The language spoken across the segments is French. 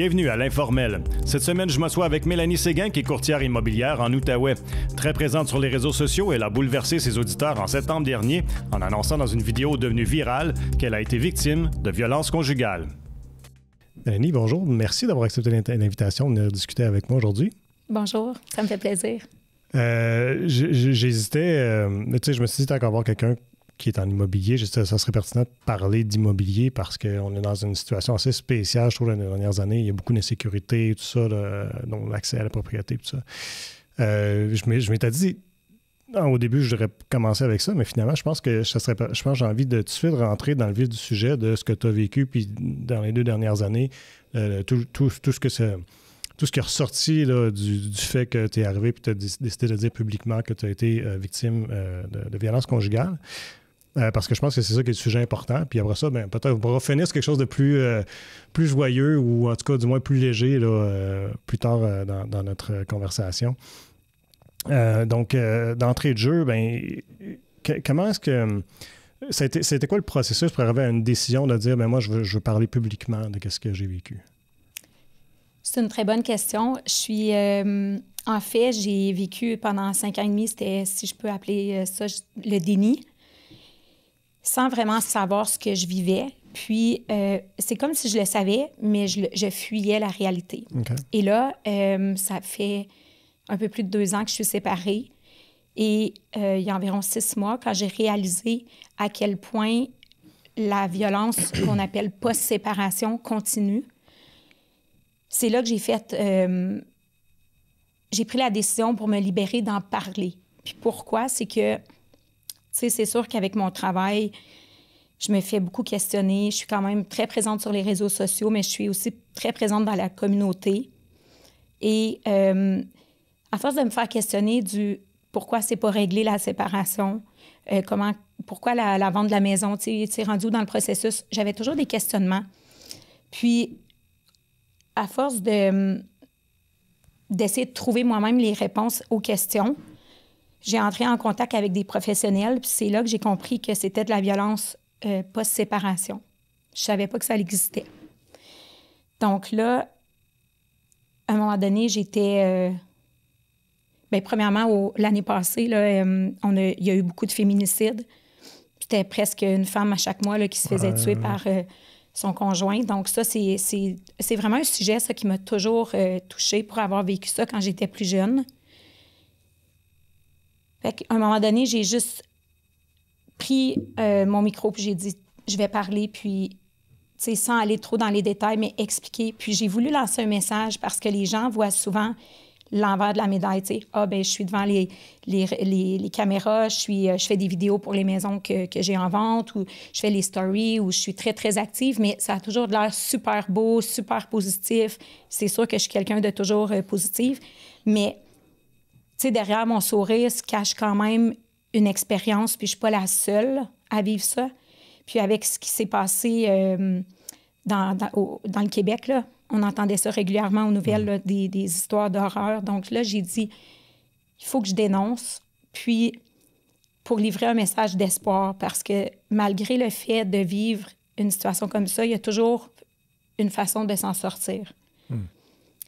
Bienvenue à l'Informel. Cette semaine, je m'assois avec Mélanie Séguin, qui est courtière immobilière en Outaouais. Très présente sur les réseaux sociaux, elle a bouleversé ses auditeurs en septembre dernier en annonçant dans une vidéo devenue virale qu'elle a été victime de violences conjugales. Mélanie, bonjour. Merci d'avoir accepté l'invitation de venir discuter avec moi aujourd'hui. Bonjour, ça me fait plaisir. J'hésitais, tu sais, je me suis dit, tant qu'à voir quelqu'un qui est en immobilier, ça serait pertinent de parler d'immobilier parce qu'on est dans une situation assez spéciale, je trouve, dans les dernières années. Il y a beaucoup d'insécurité, tout ça, donc l'accès à la propriété, tout ça. Je m'étais dit, au début, je devrais commencer avec ça, mais finalement, je pense que j'ai envie de tout de suite rentrer dans le vif du sujet de ce que tu as vécu, puis dans les 2 dernières années, tout ce que c'est. Tout ce qui est ressorti là, du fait que tu es arrivé et tu as décidé de dire publiquement que tu as été victime de violences conjugales. Parce que je pense que c'est ça qui est le sujet important. Puis après ça, peut-être on pourra finir sur quelque chose de plus joyeux ou en tout cas du moins plus léger là, plus tard dans notre conversation. Donc, d'entrée de jeu, comment est-ce que... C'était quoi le processus pour arriver à une décision de dire, moi, je veux parler publiquement de ce que j'ai vécu? C'est une très bonne question. En fait, j'ai vécu pendant 5 ans et demi, c'était, si je peux appeler ça, le déni, sans vraiment savoir ce que je vivais. Puis, c'est comme si je le savais, mais je fuyais la réalité. Okay. Et là, ça fait un peu plus de 2 ans que je suis séparée. Et il y a environ 6 mois, quand j'ai réalisé à quel point la violence qu'on appelle post-séparation continue, c'est là que j'ai pris la décision pour me libérer d'en parler. Puis pourquoi? C'est que, tu sais, c'est sûr qu'avec mon travail, je me fais beaucoup questionner. Je suis quand même très présente sur les réseaux sociaux, mais je suis aussi très présente dans la communauté. Et à force de me faire questionner du pourquoi c'est pas réglé la séparation, pourquoi la vente de la maison, tu sais, rendu dans le processus, j'avais toujours des questionnements. Puis, à force d'essayer de trouver moi-même les réponses aux questions, j'ai entré en contact avec des professionnels, puis c'est là que j'ai compris que c'était de la violence post-séparation. Je savais pas que ça existait. Donc là, à un moment donné, j'étais... premièrement, l'année passée, là, il y a eu beaucoup de féminicides. C'était presque une femme à chaque mois là, qui se faisait tuer par... son conjoint. Donc ça, c'est vraiment un sujet, ça, qui m'a toujours touchée pour avoir vécu ça quand j'étais plus jeune. Fait qu'à un moment donné, j'ai juste pris mon micro puis j'ai dit, je vais parler, puis, tu sais, sans aller trop dans les détails, mais expliquer. Puis j'ai voulu lancer un message parce que les gens voient souvent l'envers de la médaille, tu sais. Je suis devant les caméras, je fais des vidéos pour les maisons que j'ai en vente, ou je fais les stories, ou je suis très, très active, mais ça a toujours de l'air super beau, super positif. C'est sûr que je suis quelqu'un de toujours positif, mais, tu sais, derrière mon sourire se cache quand même une expérience, puis je suis pas la seule à vivre ça. Puis avec ce qui s'est passé dans le Québec, là, on entendait ça régulièrement aux nouvelles, là, des histoires d'horreur. Donc là, j'ai dit, il faut que je dénonce, puis pour livrer un message d'espoir, parce que malgré le fait de vivre une situation comme ça, il y a toujours une façon de s'en sortir.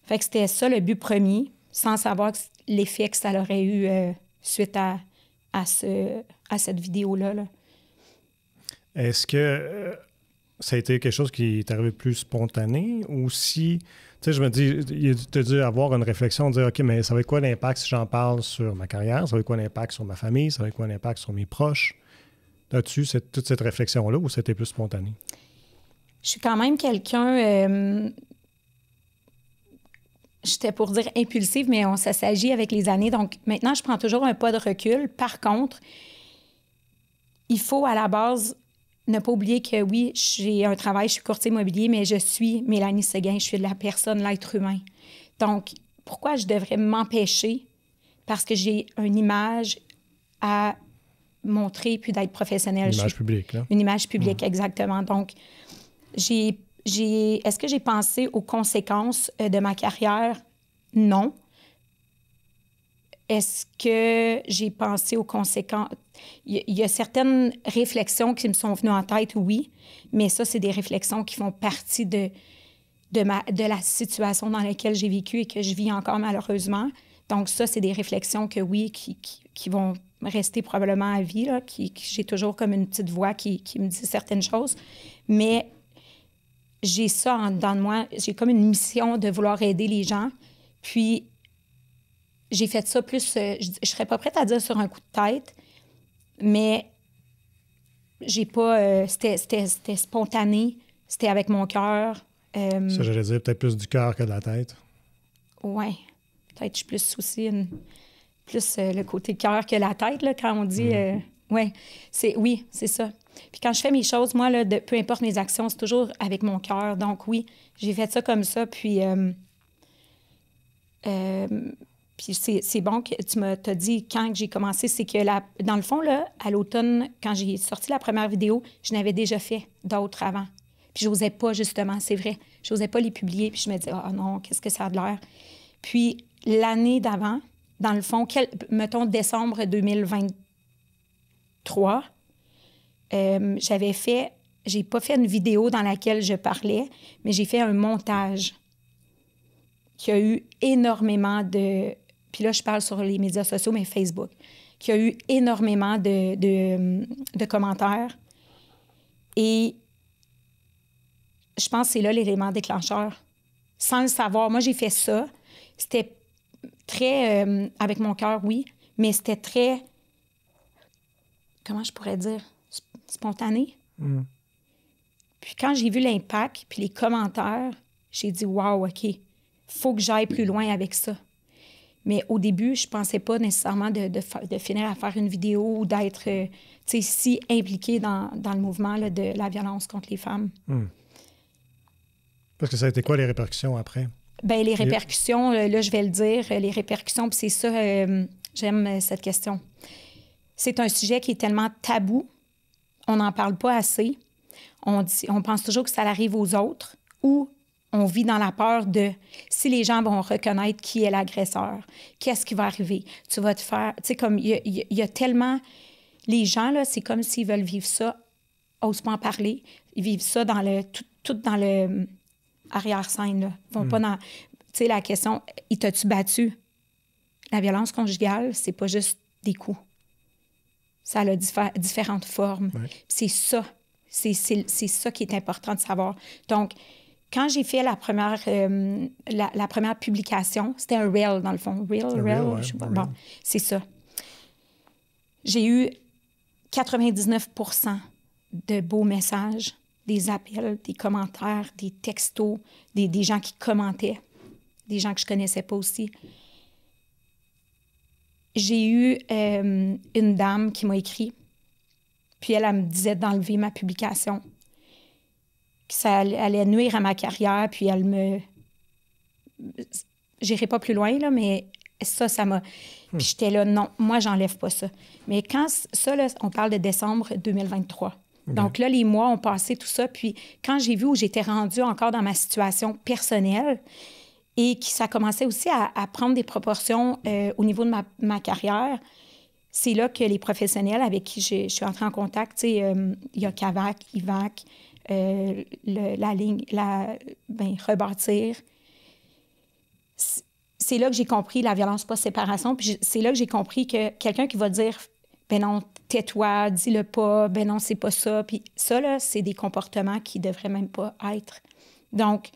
Fait que c'était ça le but premier, sans savoir l'effet que ça aurait eu suite à cette vidéo-là. Là. Est-ce que... ça a été quelque chose qui est arrivé plus spontané ou si, tu sais, je me dis, tu as dû avoir une réflexion, de dire, OK, mais ça va être quoi l'impact si j'en parle sur ma carrière? Ça va être quoi l'impact sur ma famille? Ça va être quoi l'impact sur mes proches? As-tu toute cette réflexion-là ou c'était plus spontané? Je suis quand même quelqu'un, j'étais pour dire impulsive, mais ça s'agit avec les années. Donc, maintenant, je prends toujours un pas de recul. Par contre, il faut à la base... ne pas oublier que oui, j'ai un travail, je suis courtier immobilier, mais je suis Mélanie Séguin, je suis de la personne, l'être humain. Donc, pourquoi je devrais m'empêcher? Parce que j'ai une image à montrer puis d'être professionnelle. Une image publique, là. Une image publique, exactement. Donc, est-ce que j'ai pensé aux conséquences de ma carrière? Non. Est-ce que j'ai pensé aux conséquences? Il y a certaines réflexions qui me sont venues en tête, oui, mais ça, c'est des réflexions qui font partie de de la situation dans laquelle j'ai vécu et que je vis encore malheureusement. Donc ça, c'est des réflexions que oui, qui vont rester probablement à vie, là, j'ai toujours comme une petite voix qui me dit certaines choses. Mais j'ai ça en dedans de moi. J'ai comme une mission de vouloir aider les gens. Puis j'ai fait ça plus... je serais pas prête à dire sur un coup de tête, mais j'ai pas... c'était spontané. C'était avec mon cœur. Ça, j'allais dire peut-être plus du cœur que de la tête. Oui. Peut-être je suis plus aussi plus le côté cœur que la tête, là, quand on dit... oui, c'est ça. Puis quand je fais mes choses, moi, là, peu importe mes actions, c'est toujours avec mon cœur. Donc oui, j'ai fait ça comme ça. Puis, puis c'est bon que tu m'as dit quand j'ai commencé, c'est que dans le fond, là, à l'automne, quand j'ai sorti la première vidéo, je n'avais déjà fait d'autres avant. Puis j'osais pas, justement, c'est vrai. J'osais pas les publier. Puis je me disais, ah non, qu'est-ce que ça a de l'air? Puis l'année d'avant, dans le fond, mettons décembre 2023, j'ai pas fait une vidéo dans laquelle je parlais, mais j'ai fait un montage qui a eu énormément de... Puis là, je parle sur les médias sociaux, mais Facebook, qui a eu énormément de commentaires. Et je pense que c'est là l'élément déclencheur. Sans le savoir, moi, j'ai fait ça. C'était très... avec mon cœur, oui, mais c'était très... Comment je pourrais dire? Spontané. Puis quand j'ai vu l'impact, puis les commentaires, j'ai dit « Wow, OK, faut que j'aille plus loin avec ça. » Mais au début, je pensais pas nécessairement de finir à faire une vidéo ou d'être si impliquée dans le mouvement là, de la violence contre les femmes. Parce que ça a été quoi les répercussions après? Bien, les répercussions, là, je vais le dire, les répercussions, puis c'est ça, j'aime cette question. C'est un sujet qui est tellement tabou. On n'en parle pas assez. On pense toujours que ça arrive aux autres ou on vit dans la peur de si les gens vont reconnaître qui est l'agresseur, qu'est-ce qui va arriver. Tu vas te faire... Tu sais, comme il y a tellement... Les gens, là, c'est comme s'ils veulent vivre ça, osent pas en parler. Ils vivent ça dans tout dans le arrière-scène, là. Ils vont pas dans... Tu sais, la question, « t'as-tu battu? » La violence conjugale, c'est pas juste des coups. Ça a différentes formes. Ouais. C'est ça. C'est ça qui est important de savoir. Donc, quand j'ai fait la première publication, c'était un reel, dans le fond. Reel, je sais pas. Bon, c'est ça. J'ai eu 99% de beaux messages, des appels, des commentaires, des textos, des gens qui commentaient, des gens que je connaissais pas aussi. J'ai eu une dame qui m'a écrit, puis elle me disait d'enlever ma publication, que ça allait nuire à ma carrière, puis elle me... J'irai pas plus loin, là, mais ça m'a... Puis j'étais là, non, moi, j'enlève pas ça. Mais quand ça, là, on parle de décembre 2023. Donc là, les mois ont passé, tout ça, puis quand j'ai vu où j'étais rendue encore dans ma situation personnelle, et que ça commençait aussi à prendre des proportions au niveau de ma carrière. C'est là que les professionnels avec qui je suis entrée en contact, tu sais, il y a CAVAC, IVAC, la ligne, Rebâtir. C'est là que j'ai compris la violence post-séparation. Puis c'est là que j'ai compris que quelqu'un qui va dire « ben non, tais-toi, dis-le pas, ben non, c'est pas ça ». Puis ça, là, c'est des comportements qui devraient même pas être. Donc,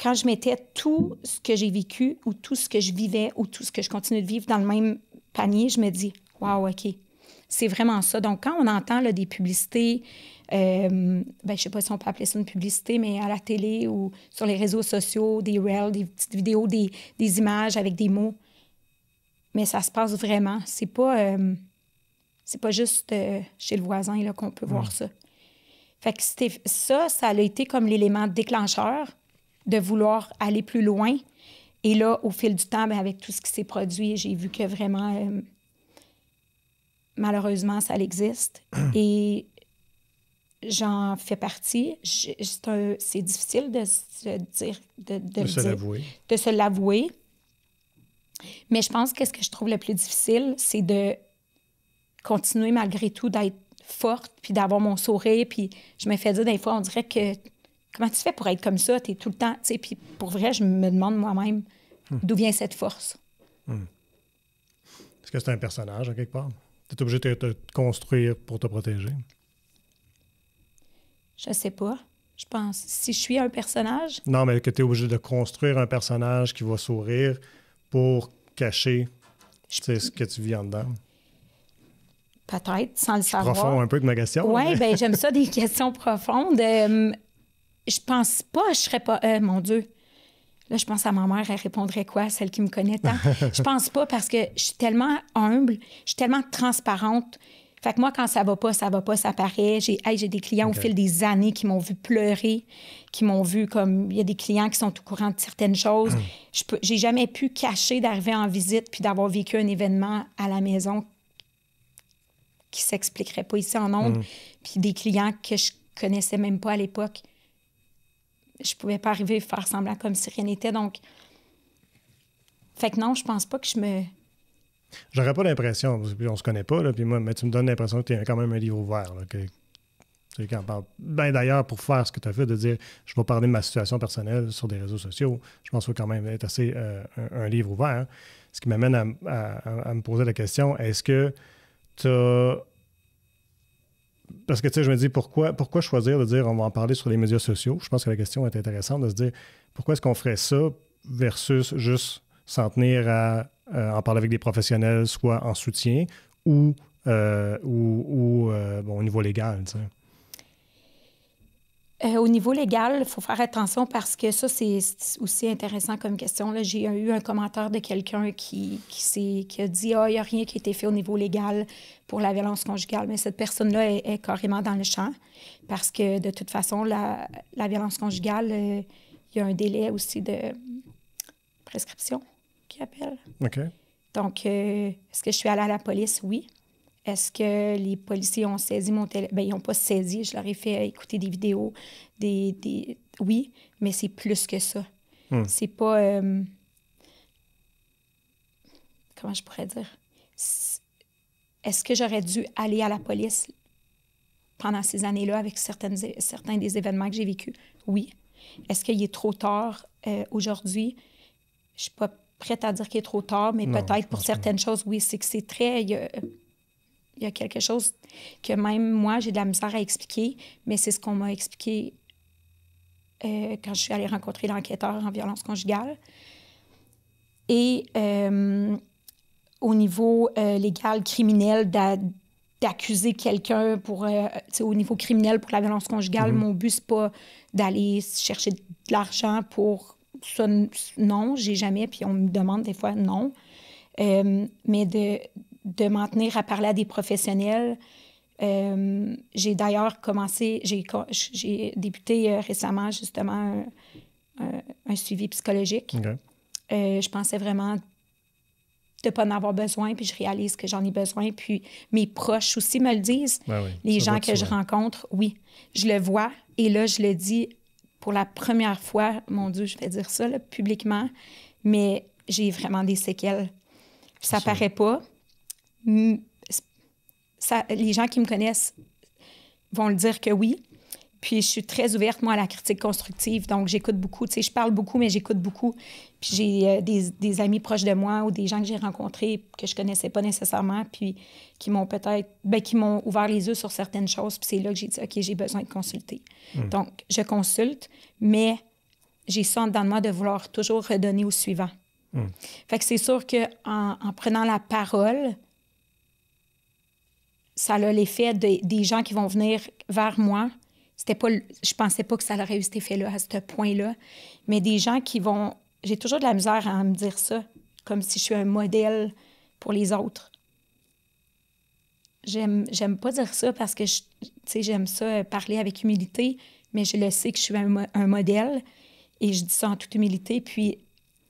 quand je mettais tout ce que j'ai vécu ou tout ce que je vivais ou tout ce que je continue de vivre dans le même panier, je me dis « wow, OK, c'est vraiment ça ». Donc, quand on entend là, des publicités, je ne sais pas si on peut appeler ça une publicité, mais à la télé ou sur les réseaux sociaux, des reels, des petites vidéos, des images avec des mots, mais ça se passe vraiment. C'est pas juste chez le voisin là, qu'on peut voir ça. Fait que ça a été comme l'élément déclencheur de vouloir aller plus loin. Et là, au fil du temps, avec tout ce qui s'est produit, j'ai vu que vraiment, malheureusement, ça existe. Et j'en fais partie. C'est difficile de se dire, de se l'avouer. Mais je pense que ce que je trouve le plus difficile, c'est de continuer malgré tout d'être forte, puis d'avoir mon sourire. Puis je me fais dire des fois, on dirait que comment tu fais pour être comme ça? Tu es tout le temps... Tu sais, puis pour vrai, je me demande moi-même d'où vient cette force. Est-ce que c'est un personnage, en quelque part? Tu es obligé de te construire pour te protéger? Je sais pas. Je pense. Si je suis un personnage... Non, mais que tu es obligé de construire un personnage qui va sourire pour cacher ce que tu vis en dedans. Peut-être, sans le savoir. Profond un peu que ma question. Oui, bien, j'aime ça, des questions profondes. Je pense pas, je serais pas... mon Dieu. Là, je pense à ma mère, elle répondrait quoi, celle qui me connaît tant? Je pense pas parce que je suis tellement humble, je suis tellement transparente. Fait que moi, quand ça va pas, ça paraît. J'ai des clients au fil des années qui m'ont vu pleurer, qui m'ont vu comme... Il y a des clients qui sont au courant de certaines choses. J'ai jamais pu cacher d'arriver en visite puis d'avoir vécu un événement à la maison qui s'expliquerait pas ici en ondes. Puis des clients que je connaissais même pas à l'époque. Je pouvais pas arriver à faire semblant comme si rien n'était. Donc, fait que non, je pense pas que je me... J'aurais pas l'impression, on se connaît pas, là, puis moi, mais tu me donnes l'impression que tu as quand même un livre ouvert. Là, ben, d'ailleurs, pour faire ce que tu as fait, de dire je vais parler de ma situation personnelle sur des réseaux sociaux, je pense qu'il faut quand même être assez un livre ouvert. Ce qui m'amène à me poser la question, est-ce que tu as... Parce que, tu sais, je me dis, pourquoi choisir de dire on va en parler sur les médias sociaux? Je pense que la question est intéressante de se dire pourquoi est-ce qu'on ferait ça versus juste s'en tenir à en parler avec des professionnels, soit en soutien ou au niveau légal, tu sais. Au niveau légal, il faut faire attention parce que ça, c'est aussi intéressant comme question. Là, j'ai eu un commentaire de quelqu'un qui a dit « Ah, il n'y a rien qui a été fait au niveau légal pour la violence conjugale. » Mais cette personne-là est carrément dans le champ parce que, de toute façon, la violence conjugale, il y a un délai aussi de prescription qui appelle. OK. Donc, est-ce que je suis allée à la police? Oui. Est-ce que les policiers ont saisi mon téléphone? Bien, ils n'ont pas saisi. Je leur ai fait écouter des vidéos. Oui, mais c'est plus que ça. C'est pas... comment je pourrais dire? Est-ce que j'aurais dû aller à la police pendant ces années-là avec certains des événements que j'ai vécus? Oui. Est-ce qu'il est trop tard aujourd'hui? Je ne suis pas prête à dire qu'il est trop tard, mais peut-être pour certaines choses, oui. C'est que c'est très... Il y a quelque chose que même moi, j'ai de la misère à expliquer, mais c'est ce qu'on m'a expliqué quand je suis allée rencontrer l'enquêteur en violence conjugale. Et au niveau légal, criminel, d'accuser quelqu'un pour... au niveau criminel pour la violence conjugale, mon but, c'est pas d'aller chercher de l'argent pour ça. Non, j'ai jamais, puis on me demande des fois non. Mais de m'en tenir à parler à des professionnels. J'ai d'ailleurs commencé, j'ai débuté récemment justement un suivi psychologique. Okay. Je pensais vraiment de ne pas en avoir besoin, puis je réalise que j'en ai besoin. Puis mes proches aussi me le disent. Ben oui, les gens que je rencontre, oui, je le vois. Et là, je le dis pour la première fois, mon Dieu, je vais dire ça là, publiquement, mais j'ai vraiment des séquelles. Ça paraît pas. Les gens qui me connaissent vont le dire que oui. Puis je suis très ouverte, moi, à la critique constructive. Donc, j'écoute beaucoup. Tu sais, je parle beaucoup, mais j'écoute beaucoup. Puis j'ai des amis proches de moi ou des gens que j'ai rencontrés que je connaissais pas nécessairement, puis qui m'ont peut-être... Bien, qui m'ont ouvert les yeux sur certaines choses. Puis c'est là que j'ai dit, OK, j'ai besoin de consulter. Donc, je consulte, mais j'ai ça en dedans de moi de vouloir toujours redonner au suivant. Fait que c'est sûr qu'en prenant la parole, ça a l'effet des gens qui vont venir vers moi. Je pensais pas que ça aurait eu cet effet-là, à ce point-là. Mais des gens qui vont... J'ai toujours de la misère à me dire ça, comme si je suis un modèle pour les autres. J'aime pas dire ça parce que, j'aime ça parler avec humilité, mais je le sais que je suis un modèle et je dis ça en toute humilité, puis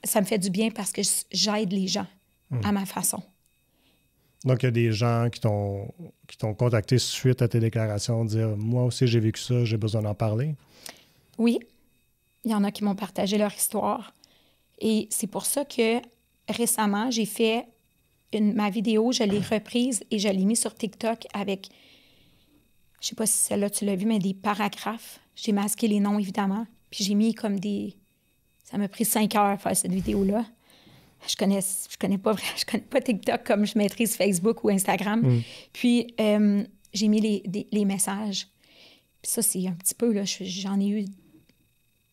ça me fait du bien parce que j'aide les gens à ma façon. Donc, il y a des gens qui t'ont contacté suite à tes déclarations, dire « Moi aussi, j'ai vécu ça, j'ai besoin d'en parler ». Oui. Il y en a qui m'ont partagé leur histoire. Et c'est pour ça que récemment, j'ai fait ma vidéo, je l'ai reprise et je l'ai mise sur TikTok avec, je sais pas si celle-là tu l'as vu, mais des paragraphes. J'ai masqué les noms, évidemment. Puis j'ai mis comme des... Ça m'a pris 5 heures à faire cette vidéo-là. Je connais pas TikTok comme je maîtrise Facebook ou Instagram. Puis j'ai mis les messages. Puis ça, c'est un petit peu, là, j'en ai eu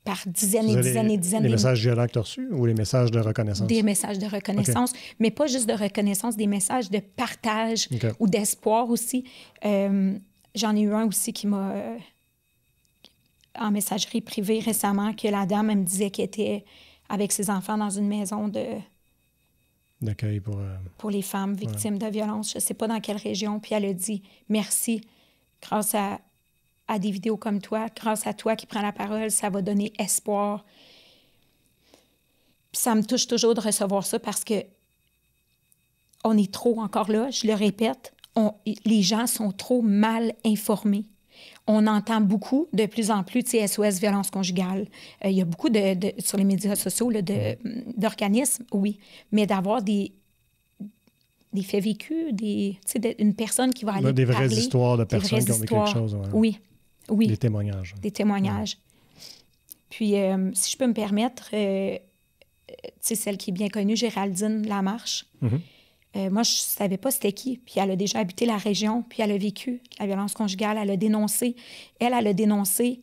par dizaines et dizaines et dizaines. Les messages violents que tu as reçus ou les messages de reconnaissance? Des messages de reconnaissance, mais pas juste de reconnaissance, des messages de partage ou d'espoir aussi. J'en ai eu un aussi qui m'a... en messagerie privée récemment, que la dame, elle me disait qu'elle était avec ses enfants dans une maison d'accueil pour les femmes victimes de violences. Je ne sais pas dans quelle région. Puis elle a dit « Merci, grâce à des vidéos comme toi, grâce à toi qui prends la parole, ça va donner espoir. » Puis ça me touche toujours de recevoir ça parce que on est trop, encore là, je le répète, les gens sont trop mal informés. On entend beaucoup, de plus en plus, tu sais, SOS violence conjugale. Il y a beaucoup sur les médias sociaux là, d'organismes, oui, mais d'avoir des faits vécus, une personne qui va aller des vraies parler, histoires de personnes qui ont vécu quelque chose. Ouais. Oui. Des témoignages. Des témoignages. Puis, si je peux me permettre, tu sais, celle qui est bien connue, Géraldine Lamarche, moi, je ne savais pas c'était qui. Puis elle a déjà habité la région, puis elle a vécu la violence conjugale, elle a dénoncé. Elle a dénoncé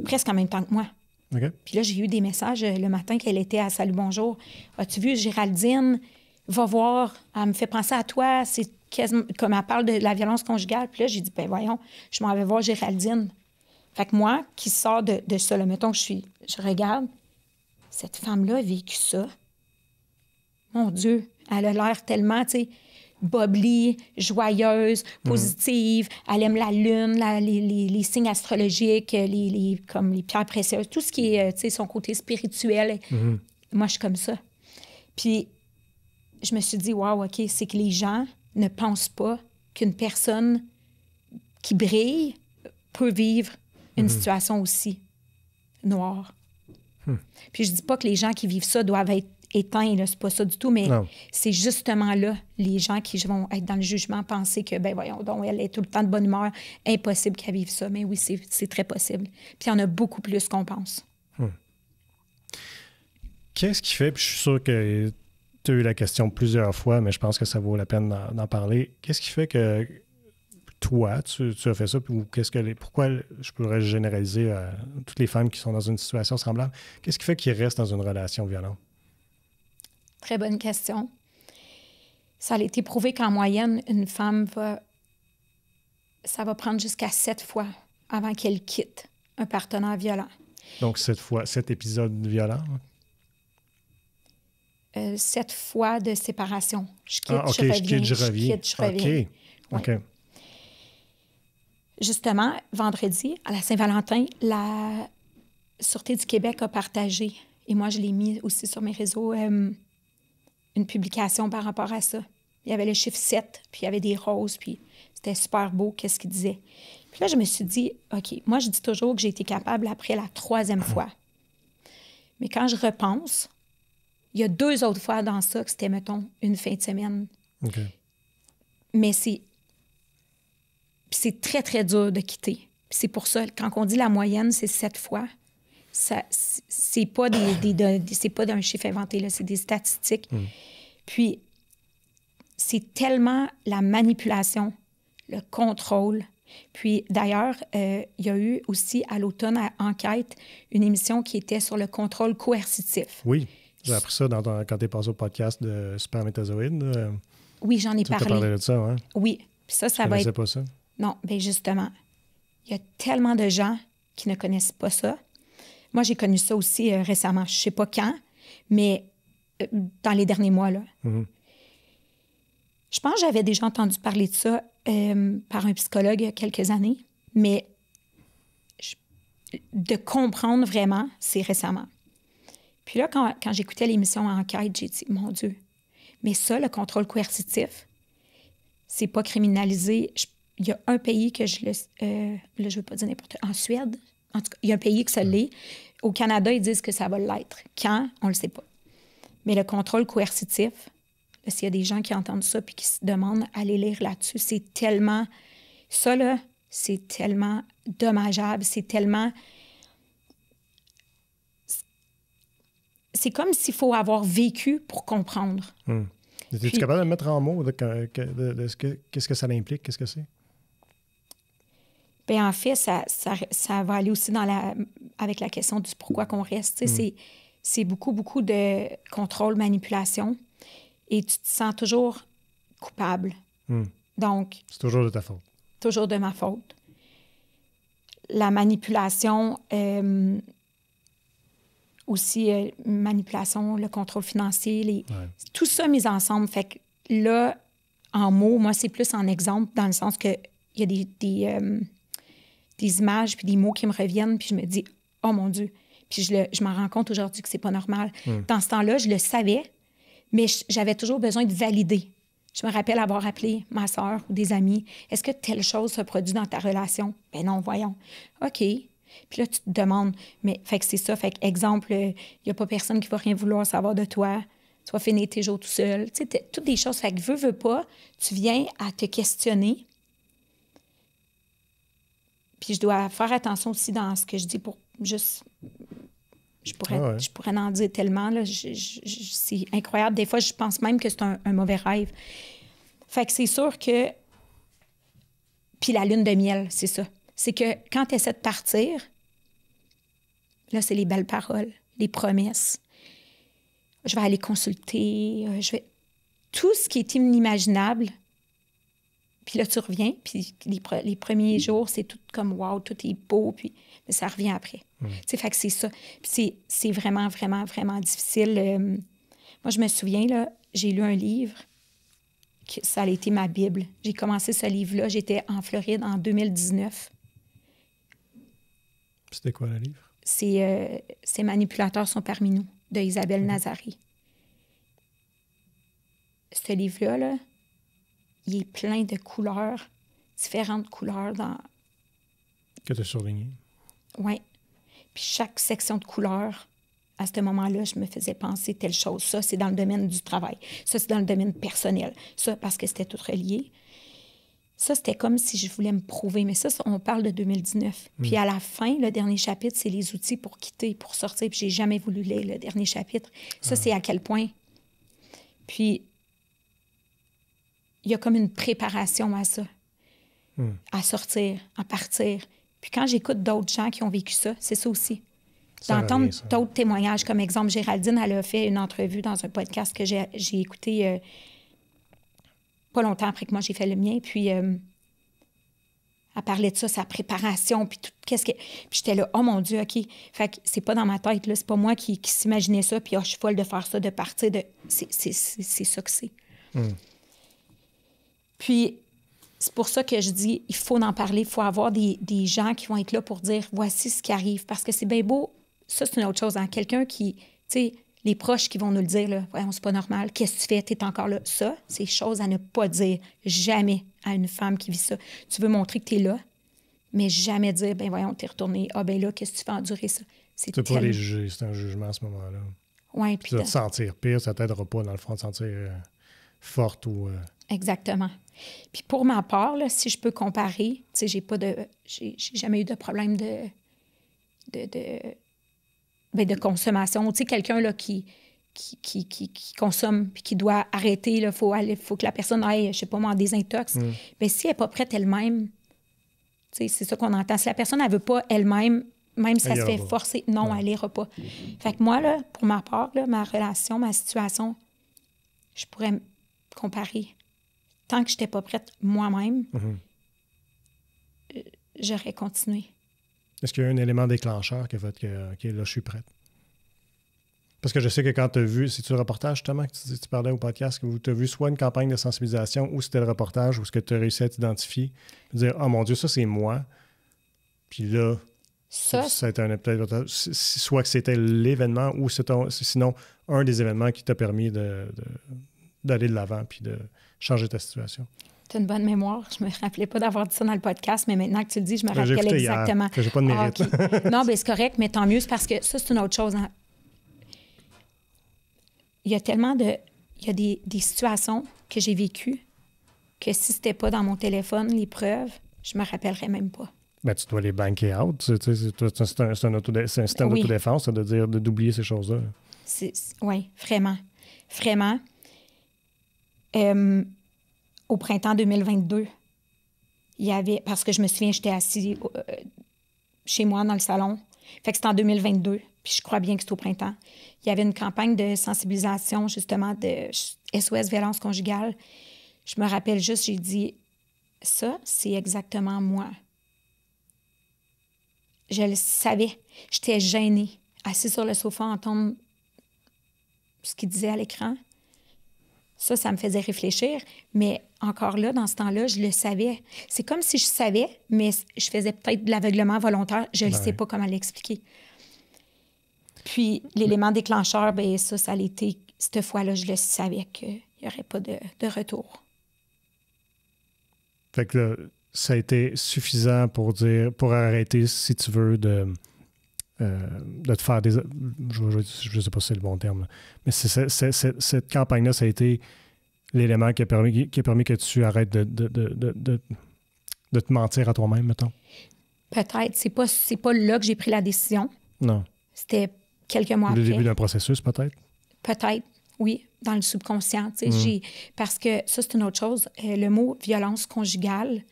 presque en même temps que moi. Okay. Puis là, j'ai eu des messages le matin qu'elle était à Salut Bonjour. As-tu vu Géraldine? Va voir, elle me fait penser à toi. C'est quasiment comme elle parle de la violence conjugale. Puis là, j'ai dit, ben voyons, je m'en vais voir Géraldine. Fait que moi, qui sors de ça, là, mettons que je regarde, cette femme-là a vécu ça. Mon Dieu, elle a l'air tellement, tu sais, bubbly, joyeuse, positive. Elle aime la lune, les signes astrologiques, comme les pierres précieuses, tout ce qui est, tu sais, son côté spirituel. Moi, je suis comme ça. Puis, je me suis dit, wow, OK, c'est que les gens ne pensent pas qu'une personne qui brille peut vivre une situation aussi noire. Puis, je dis pas que les gens qui vivent ça doivent être éteint, c'est pas ça du tout, mais c'est justement là, les gens qui vont être dans le jugement, penser que, ben voyons donc, elle est tout le temps de bonne humeur, impossible qu'elle vive ça. Mais oui, c'est très possible. Puis il y en a beaucoup plus qu'on pense. Qu'est-ce qui fait, puis je suis sûr que tu as eu la question plusieurs fois, mais je pense que ça vaut la peine d'en parler. Qu'est-ce qui fait que toi, tu as fait ça, ou pourquoi je pourrais généraliser toutes les femmes qui sont dans une situation semblable, qu'est-ce qui fait qu'ils restent dans une relation violente? Très bonne question. Ça a été prouvé qu'en moyenne, une femme ça va prendre jusqu'à 7 fois avant qu'elle quitte un partenaire violent. Donc 7 épisodes violents? 7 fois de séparation. Je quitte, je reviens. Je quitte, je reviens. OK. Ouais. Justement, vendredi, à la Saint-Valentin, la Sûreté du Québec a partagé, et moi je l'ai mis aussi sur mes réseaux, une publication par rapport à ça. Il y avait le chiffre 7, puis il y avait des roses, puis c'était super beau, qu'est-ce qu'il disait. Puis là, je me suis dit, OK, moi, je dis toujours que j'ai été capable après la 3e fois. Mais quand je repense, il y a 2 autres fois dans ça que c'était, mettons, une fin de semaine. OK. Mais c'est très, très dur de quitter. Puis c'est pour ça, quand on dit la moyenne, c'est 7 fois. C'est pas c'est pas d'un chiffre inventé, là, c'est des statistiques. Puis, c'est tellement la manipulation, le contrôle. Puis, d'ailleurs, il y a eu aussi, à l'automne, à Enquête, une émission qui était sur le contrôle coercitif. Oui, j'ai appris ça quand tu es passé au podcast de Spermatozoïdes. Oui, j'en ai parlé. Tu as parlé de ça, hein? Oui. Puis ça va être... pas ça? Non, bien justement, il y a tellement de gens qui ne connaissent pas ça. Moi, j'ai connu ça aussi récemment. Je ne sais pas quand, mais dans les derniers mois, là. Je pense que j'avais déjà entendu parler de ça par un psychologue il y a quelques années, mais de comprendre vraiment, c'est récemment. Puis là, quand j'écoutais l'émission Enquête, j'ai dit, mon Dieu, mais ça, le contrôle coercitif, c'est pas criminalisé. Il y a un pays que là, je ne veux pas dire n'importe quoi. En Suède, en tout cas, il y a un pays que ça l'est. Au Canada, ils disent que ça va l'être. Quand? On ne le sait pas. Mais le contrôle coercitif, là, s'il y a des gens qui entendent ça puis qui se demandent, allez lire là-dessus, c'est tellement... Ça, là, c'est tellement dommageable, c'est tellement... C'est comme s'il faut avoir vécu pour comprendre. Es-tu capable de mettre en mots qu'est-ce que ça implique? Qu'est-ce que c'est? Bien, en fait, ça va aller aussi avec la question du pourquoi qu'on reste. C'est beaucoup, beaucoup de contrôle, manipulation. Et tu te sens toujours coupable. Donc... C'est toujours de ta faute. Toujours de ma faute. La manipulation, aussi manipulation, le contrôle financier, tout ça mis ensemble. Fait que là, en mots, moi, c'est plus en exemple, dans le sens que il y a des images puis des mots qui me reviennent, puis je me dis, oh mon Dieu. Puis je m'en rends compte aujourd'hui que c'est pas normal. Dans ce temps-là, je le savais, mais j'avais toujours besoin de valider. Je me rappelle avoir appelé ma sœur ou des amis. Est-ce que telle chose se produit dans ta relation? Ben non, voyons. OK. Puis là, tu te demandes, mais fait que c'est ça. Fait que, exemple, il n'y a pas personne qui va rien vouloir savoir de toi. Tu vas finir tes jours tout seul. Tu sais, toutes des choses. Fait que veux pas, tu viens à te questionner. Puis je dois faire attention aussi dans ce que je dis pour juste... Je pourrais en dire tellement. Là, c'est incroyable. Des fois, je pense même que c'est un mauvais rêve. Fait que c'est sûr que... Puis la lune de miel, c'est ça. C'est que quand tu essaies de partir, là, c'est les belles paroles, les promesses. Je vais aller consulter, tout ce qui est inimaginable. Puis là, tu reviens, puis les premiers jours, c'est tout comme « wow », tout est beau, puis mais ça revient après. Tu sais, fait que c'est ça. Puis c'est vraiment, vraiment, vraiment difficile. Moi, je me souviens, là, j'ai lu un livre, ça a été ma Bible. J'ai commencé ce livre-là, j'étais en Floride en 2019. C'était quoi le livre? C'est « Ces manipulateurs sont parmi nous » de Isabelle Nazari. Ce livre-là, là, il est plein de couleurs, différentes couleurs dans... Que tu as surligné. Oui. Puis chaque section de couleurs, à ce moment-là, je me faisais penser telle chose. Ça, c'est dans le domaine du travail. Ça, c'est dans le domaine personnel. Ça, parce que c'était tout relié. Ça, c'était comme si je voulais me prouver. Mais ça, on parle de 2019. Puis à la fin, le dernier chapitre, c'est les outils pour quitter, pour sortir. Puis j'ai jamais voulu lire le dernier chapitre. Ça, c'est à quel point. Puis il y a comme une préparation à ça. À sortir, à partir. Puis quand j'écoute d'autres gens qui ont vécu ça, c'est ça aussi. D'entendre d'autres témoignages. Comme exemple, Géraldine, elle a fait une entrevue dans un podcast que j'ai écouté pas longtemps après que moi j'ai fait le mien. Puis elle parlait de ça, sa préparation, puis tout. Puis j'étais là, oh mon Dieu, OK. Fait que c'est pas dans ma tête, là. C'est pas moi qui s'imaginais ça, puis je suis folle de faire ça, de partir de. C'est ça que c'est. Puis c'est pour ça que je dis, il faut en parler, il faut avoir des gens qui vont être là pour dire, voici ce qui arrive. Parce que c'est bien beau, ça c'est une autre chose, hein? Quelqu'un qui, tu sais, les proches qui vont nous le dire, là, voyons, c'est pas normal, qu'est-ce que tu fais, t'es encore là. Ça, c'est chose à ne pas dire jamais à une femme qui vit ça. Tu veux montrer que t'es là, mais jamais dire, ben voyons, t'es retourné, ah ben là, qu'est-ce que tu fais endurer ça? C'est pas les juger, c'est un jugement à ce moment-là. Oui, puis tu vas te sentir pire, ça t'aidera pas, dans le fond, de te sentir forte ou... Exactement. Puis pour ma part, là, si je peux comparer, tu sais, j'ai jamais eu de problème de consommation. Tu sais, quelqu'un là, qui consomme puis qui doit arrêter, il faut que la personne aille, je sais pas moi, en désintox. Bien, si elle n'est pas prête elle-même, tu sais, c'est ça qu'on entend. Si la personne, elle veut pas elle-même, même si elle se fait forcer, non, elle n'ira pas. Fait que moi, là, pour ma part, là, ma relation, ma situation, je pourrais me comparer. Tant que je n'étais pas prête moi-même, j'aurais continué. Est-ce qu'il y a un élément déclencheur qui a fait que, OK, là, je suis prête? Parce que je sais que quand tu as vu, c'est-tu le reportage justement que tu parlais au podcast, que tu as vu soit une campagne de sensibilisation ou c'était le reportage où ce que tu as réussi à t'identifier, dire, oh mon Dieu, ça c'est moi. Puis là, ça a été peut-être soit que c'était l'événement ou sinon un des événements qui t'a permis d'aller de l'avant puis de changer ta situation. Tu as une bonne mémoire. Je me rappelais pas d'avoir dit ça dans le podcast, mais maintenant que tu le dis, je me rappelle exactement. Hier, que j'ai pas de mérite. Okay. Non, bien, c'est correct, mais tant mieux, c'est parce que ça, c'est une autre chose. Hein. Il y a tellement de... Il y a des situations que j'ai vécues que si c'était pas dans mon téléphone, les preuves, je me rappellerai même pas. Ben, tu dois les banker out. C'est un système d'autodéfense de dire d'oublier ces choses-là. Oui, vraiment. Vraiment. Au printemps 2022, il y avait... Parce que je me souviens, j'étais assise chez moi dans le salon. Fait que c'était en 2022, puis je crois bien que c'était au printemps. Il y avait une campagne de sensibilisation, justement, de SOS violence conjugale. Je me rappelle juste, j'ai dit, ça, c'est exactement moi. Je le savais. J'étais gênée, assise sur le sofa, entendre ce qu'il disait à l'écran. Ça me faisait réfléchir. Mais encore là, dans ce temps-là, je le savais. C'est comme si je savais, mais je faisais peut-être de l'aveuglement volontaire. Je ne sais pas comment l'expliquer. Puis, l'élément déclencheur, bien, ça a été... Cette fois-là, je le savais qu'il n'y aurait pas de retour. Fait que là, ça a été suffisant pour arrêter, si tu veux, de te faire des... Je ne sais pas si c'est le bon terme, mais cette campagne-là, ça a été l'élément qui a permis que tu arrêtes de te mentir à toi-même, mettons? Peut-être. C'est pas là que j'ai pris la décision. Non. C'était quelques mois après. Le début d'un processus, peut-être? Peut-être, oui, dans le subconscient. Parce que ça, c'est une autre chose. Le mot « violence conjugale »,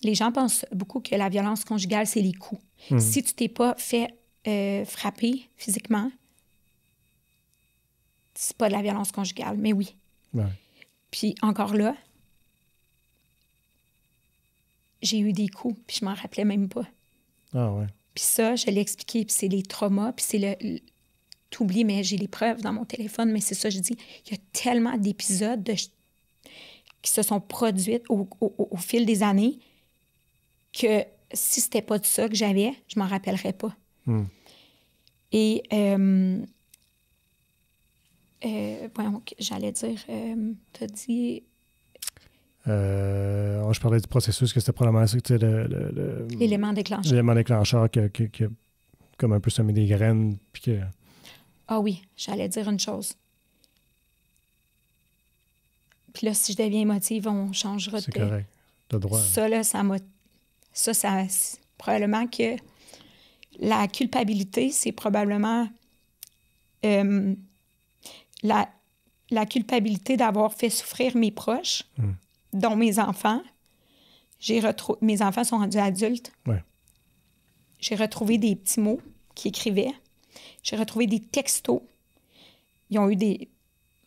les gens pensent beaucoup que la violence conjugale, c'est les coups. Si tu t'es pas fait frapper physiquement, c'est pas de la violence conjugale, mais oui. Ouais. Puis encore là, j'ai eu des coups, puis je m'en rappelais même pas. Ah ouais. Puis ça, je l'ai expliqué, puis c'est les traumas, puis c'est t'oublies, mais j'ai les preuves dans mon téléphone, mais c'est ça, je dis, il y a tellement d'épisodes qui se sont produits au fil des années que si c'était pas de ça que j'avais, je m'en rappellerais pas. Et j'allais dire, t'as dit... je parlais du processus, que c'était probablement ça, l'élément déclencheur. L'élément déclencheur qui a comme un peu semé des graines. Puis que... Ah oui, j'allais dire une chose. Puis là, si je deviens émotive, on changera de... C'est correct. T'as droit. Ça, là, ça m'a... Ça, probablement que la culpabilité, c'est probablement la culpabilité d'avoir fait souffrir mes proches, dont mes enfants. Mes enfants sont rendus adultes. Ouais. J'ai retrouvé des petits mots qu'ils écrivaient. J'ai retrouvé des textos. Ils ont eu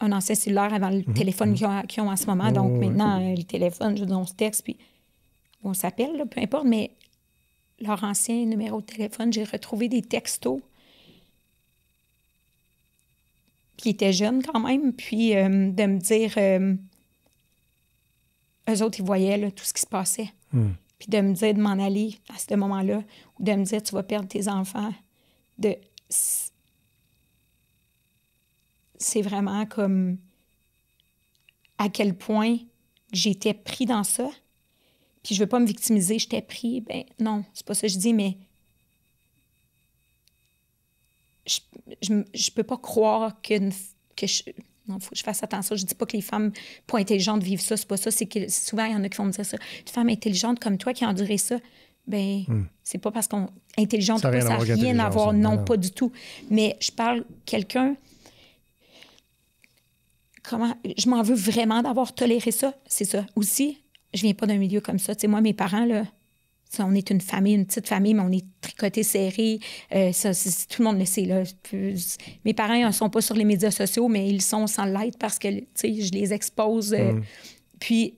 un ancien cellulaire avant le téléphone qu'ils ont en ce moment. Donc, maintenant, le téléphone, je veux dire, on se texte, puis on s'appelle, là, peu importe, mais leur ancien numéro de téléphone, j'ai retrouvé des textos qui étaient jeunes quand même, puis de me dire... eux autres, ils voyaient là, tout ce qui se passait. Puis de me dire de m'en aller à ce moment-là, ou de me dire, tu vas perdre tes enfants. C'est vraiment comme à quel point j'étais pris dans ça. Puis je veux pas me victimiser, j'étais pris. Ben non, c'est pas ça que je dis, mais je peux pas croire non, faut que je fasse attention. Je dis pas que les femmes pas intelligentes vivent ça, c'est pas ça. C'est que souvent, il y en a qui vont me dire ça. Une femme intelligente comme toi qui a enduré ça, ben c'est pas parce qu'on est intelligente, ça n'a rien à voir. Non, pas du tout. Mais je parle quelqu'un... Je m'en veux vraiment d'avoir toléré ça. C'est ça. Aussi, je viens pas d'un milieu comme ça. Tu sais, moi, mes parents, là, on est une famille, une petite famille, mais on est tricotés, serrés. Tout le monde le sait. Là. Mes parents ne sont pas sur les médias sociaux, mais ils sont sans l'être parce que, tu sais, je les expose. Puis,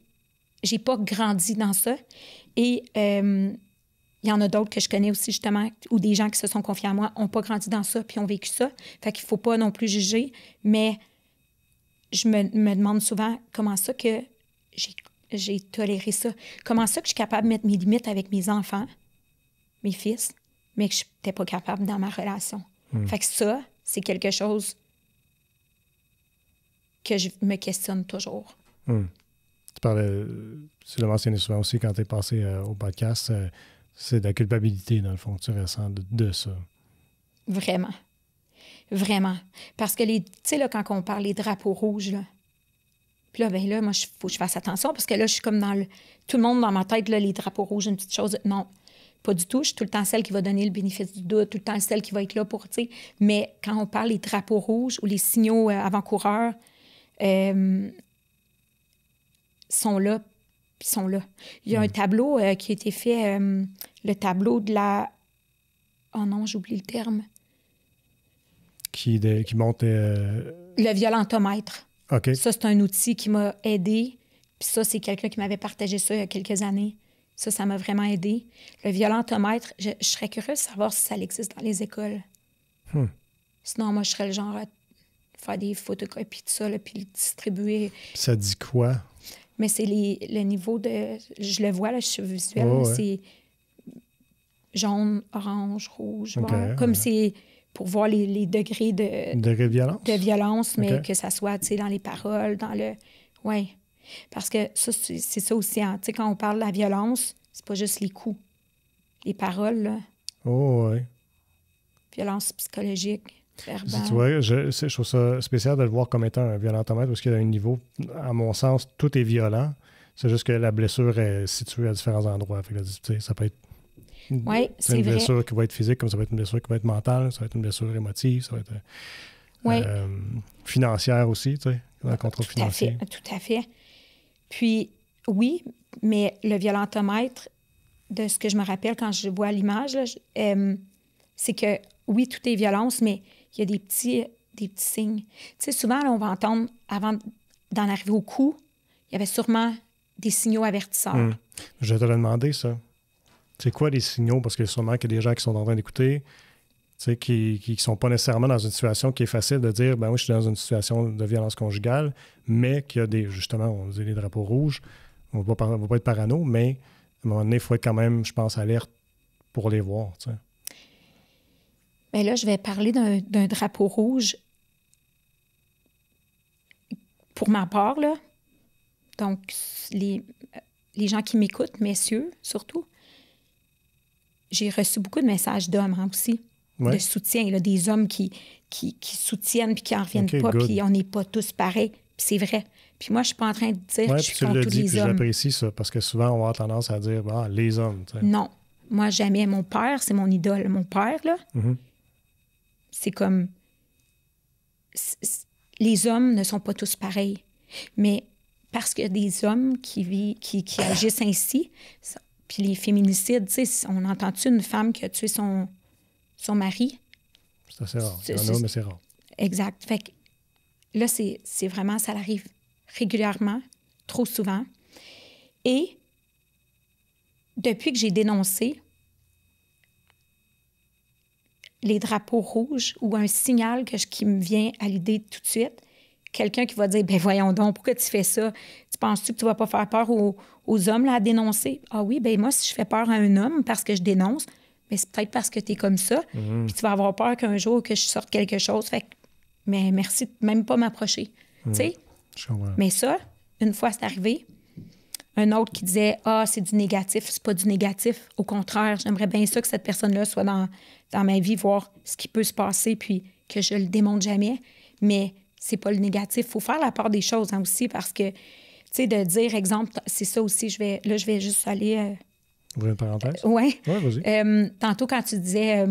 j'ai pas grandi dans ça. Et il y en a d'autres que je connais aussi, justement, ou des gens qui se sont confiés à moi, n'ont pas grandi dans ça, puis ont vécu ça. Fait qu'il faut pas non plus juger. Mais je me demande souvent comment ça que j'ai toléré ça. Comment ça que je suis capable de mettre mes limites avec mes enfants, mes fils, mais que je n'étais pas capable dans ma relation. Fait que ça, c'est quelque chose que je me questionne toujours. Tu parlais, tu l'as mentionné souvent aussi quand tu es passé au podcast, c'est de la culpabilité, dans le fond, que tu ressens de ça. Vraiment. Vraiment. Parce que, tu sais, là, quand on parle des drapeaux rouges, là, puis Puis là, ben là, moi, il faut que je fasse attention parce que là, je suis comme dans tout le monde dans ma tête, là, les drapeaux rouges, une petite chose. Non, pas du tout. Je suis tout le temps celle qui va donner le bénéfice du doute, tout le temps celle qui va être là pour, tu sais. Mais quand on parle des drapeaux rouges ou les signaux avant-coureurs, sont là, puis sont là. Il y a un tableau qui a été fait, le tableau de la... Oh non, j'oublie le terme. Qui monte... Le violentomètre. OK. Ça, c'est un outil qui m'a aidé. Puis ça, c'est quelqu'un qui m'avait partagé ça il y a quelques années. Ça m'a vraiment aidé. Le violentomètre, je serais curieuse de savoir si ça existe dans les écoles. Sinon, moi, je serais le genre à faire des photocopies de ça, là, puis le distribuer. Ça dit quoi? Mais c'est le niveau de... Je le vois, là, je suis visuelle. Oh, ouais. C'est jaune, orange, rouge, Okay, vert. Comme c'est pour voir les degrés de violence? De violence, mais Okay. que ça soit, tu sais, dans les paroles, dans le... Oui. Parce que ça, c'est ça aussi. Hein. Tu sais, quand on parle de la violence, c'est pas juste les coups. Les paroles, là. Oh, oui. Violence psychologique, verbale. Tu vois, je trouve ça spécial de le voir comme étant un violentomètre parce qu'il y a un niveau, à mon sens, tout est violent. C'est juste que la blessure est située à différents endroits. Fait que, tu sais, ça peut être c'est une vrai. blessure qui va être physique, comme ça peut être une blessure qui va être mentale, ça va être une blessure émotive, ça va être financière aussi, tu sais, dans le contrôle financier. Tout à fait. Puis, oui, mais le violentomètre, de ce que je me rappelle quand je vois l'image, là, c'est que, oui, tout est violence, mais il y a des petits signes. Tu sais, souvent, là, on va entendre, avant d'en arriver au coup, il y avait sûrement des signaux avertisseurs. Je vais te le demander, ça. C'est quoi les signaux? Parce que sûrement qu'il y a des gens qui sont en train d'écouter, tu sais, qui ne sont pas nécessairement dans une situation qui est facile de dire, ben oui, je suis dans une situation de violence conjugale, mais qu'il y a des, justement, on dit les drapeaux rouges, on ne va pas être parano, mais à un moment donné, il faut être quand même, je pense, alerte pour les voir, tu sais. Bien là, je vais parler d'un drapeau rouge pour ma part, là. Donc, les gens qui m'écoutent, messieurs, surtout, j'ai reçu beaucoup de messages d'hommes aussi, de soutien, là, des hommes qui soutiennent puis qui n'en reviennent pas, puis on n'est pas tous pareils. Puis c'est vrai. Puis moi, je ne suis pas en train de dire que je suis contre tous les hommes. J'apprécie ça, parce que souvent, on va avoir tendance à dire, les hommes. T'sais. Non. Moi, jamais. Mon père, c'est mon idole. Mon père, là, c'est comme... Les hommes ne sont pas tous pareils. Mais parce qu'il y a des hommes qui agissent ainsi, puis les féminicides, tu sais, on entend-tu une femme qui a tué son mari? C'est assez rare. Il y en a, mais c'est rare. Exact. Fait que là, c'est vraiment, ça arrive régulièrement, trop souvent. Et depuis que j'ai dénoncé les drapeaux rouges ou un signal qui me vient à l'idée tout de suite, quelqu'un qui va dire, ben voyons donc, pourquoi tu fais ça? Tu penses-tu que tu vas pas faire peur aux hommes là, à dénoncer? Ah oui, ben moi, si je fais peur à un homme parce que je dénonce, ben c'est peut-être parce que tu es comme ça, puis tu vas avoir peur qu'un jour que je sorte quelque chose. Fait que, mais merci de même pas m'approcher. Tu sais? Mais ça, une fois c'est arrivé, un autre qui disait, c'est du négatif, c'est pas du négatif. Au contraire, j'aimerais bien ça que cette personne-là soit dans ma vie, voir ce qui peut se passer, puis que je le démontre jamais. Mais c'est pas le négatif. Il faut faire la part des choses aussi, parce que, tu sais, de dire, exemple, c'est ça aussi, je vais juste aller... Ouvrir une parenthèse? Oui. Oui, vas-y. Tantôt, quand tu disais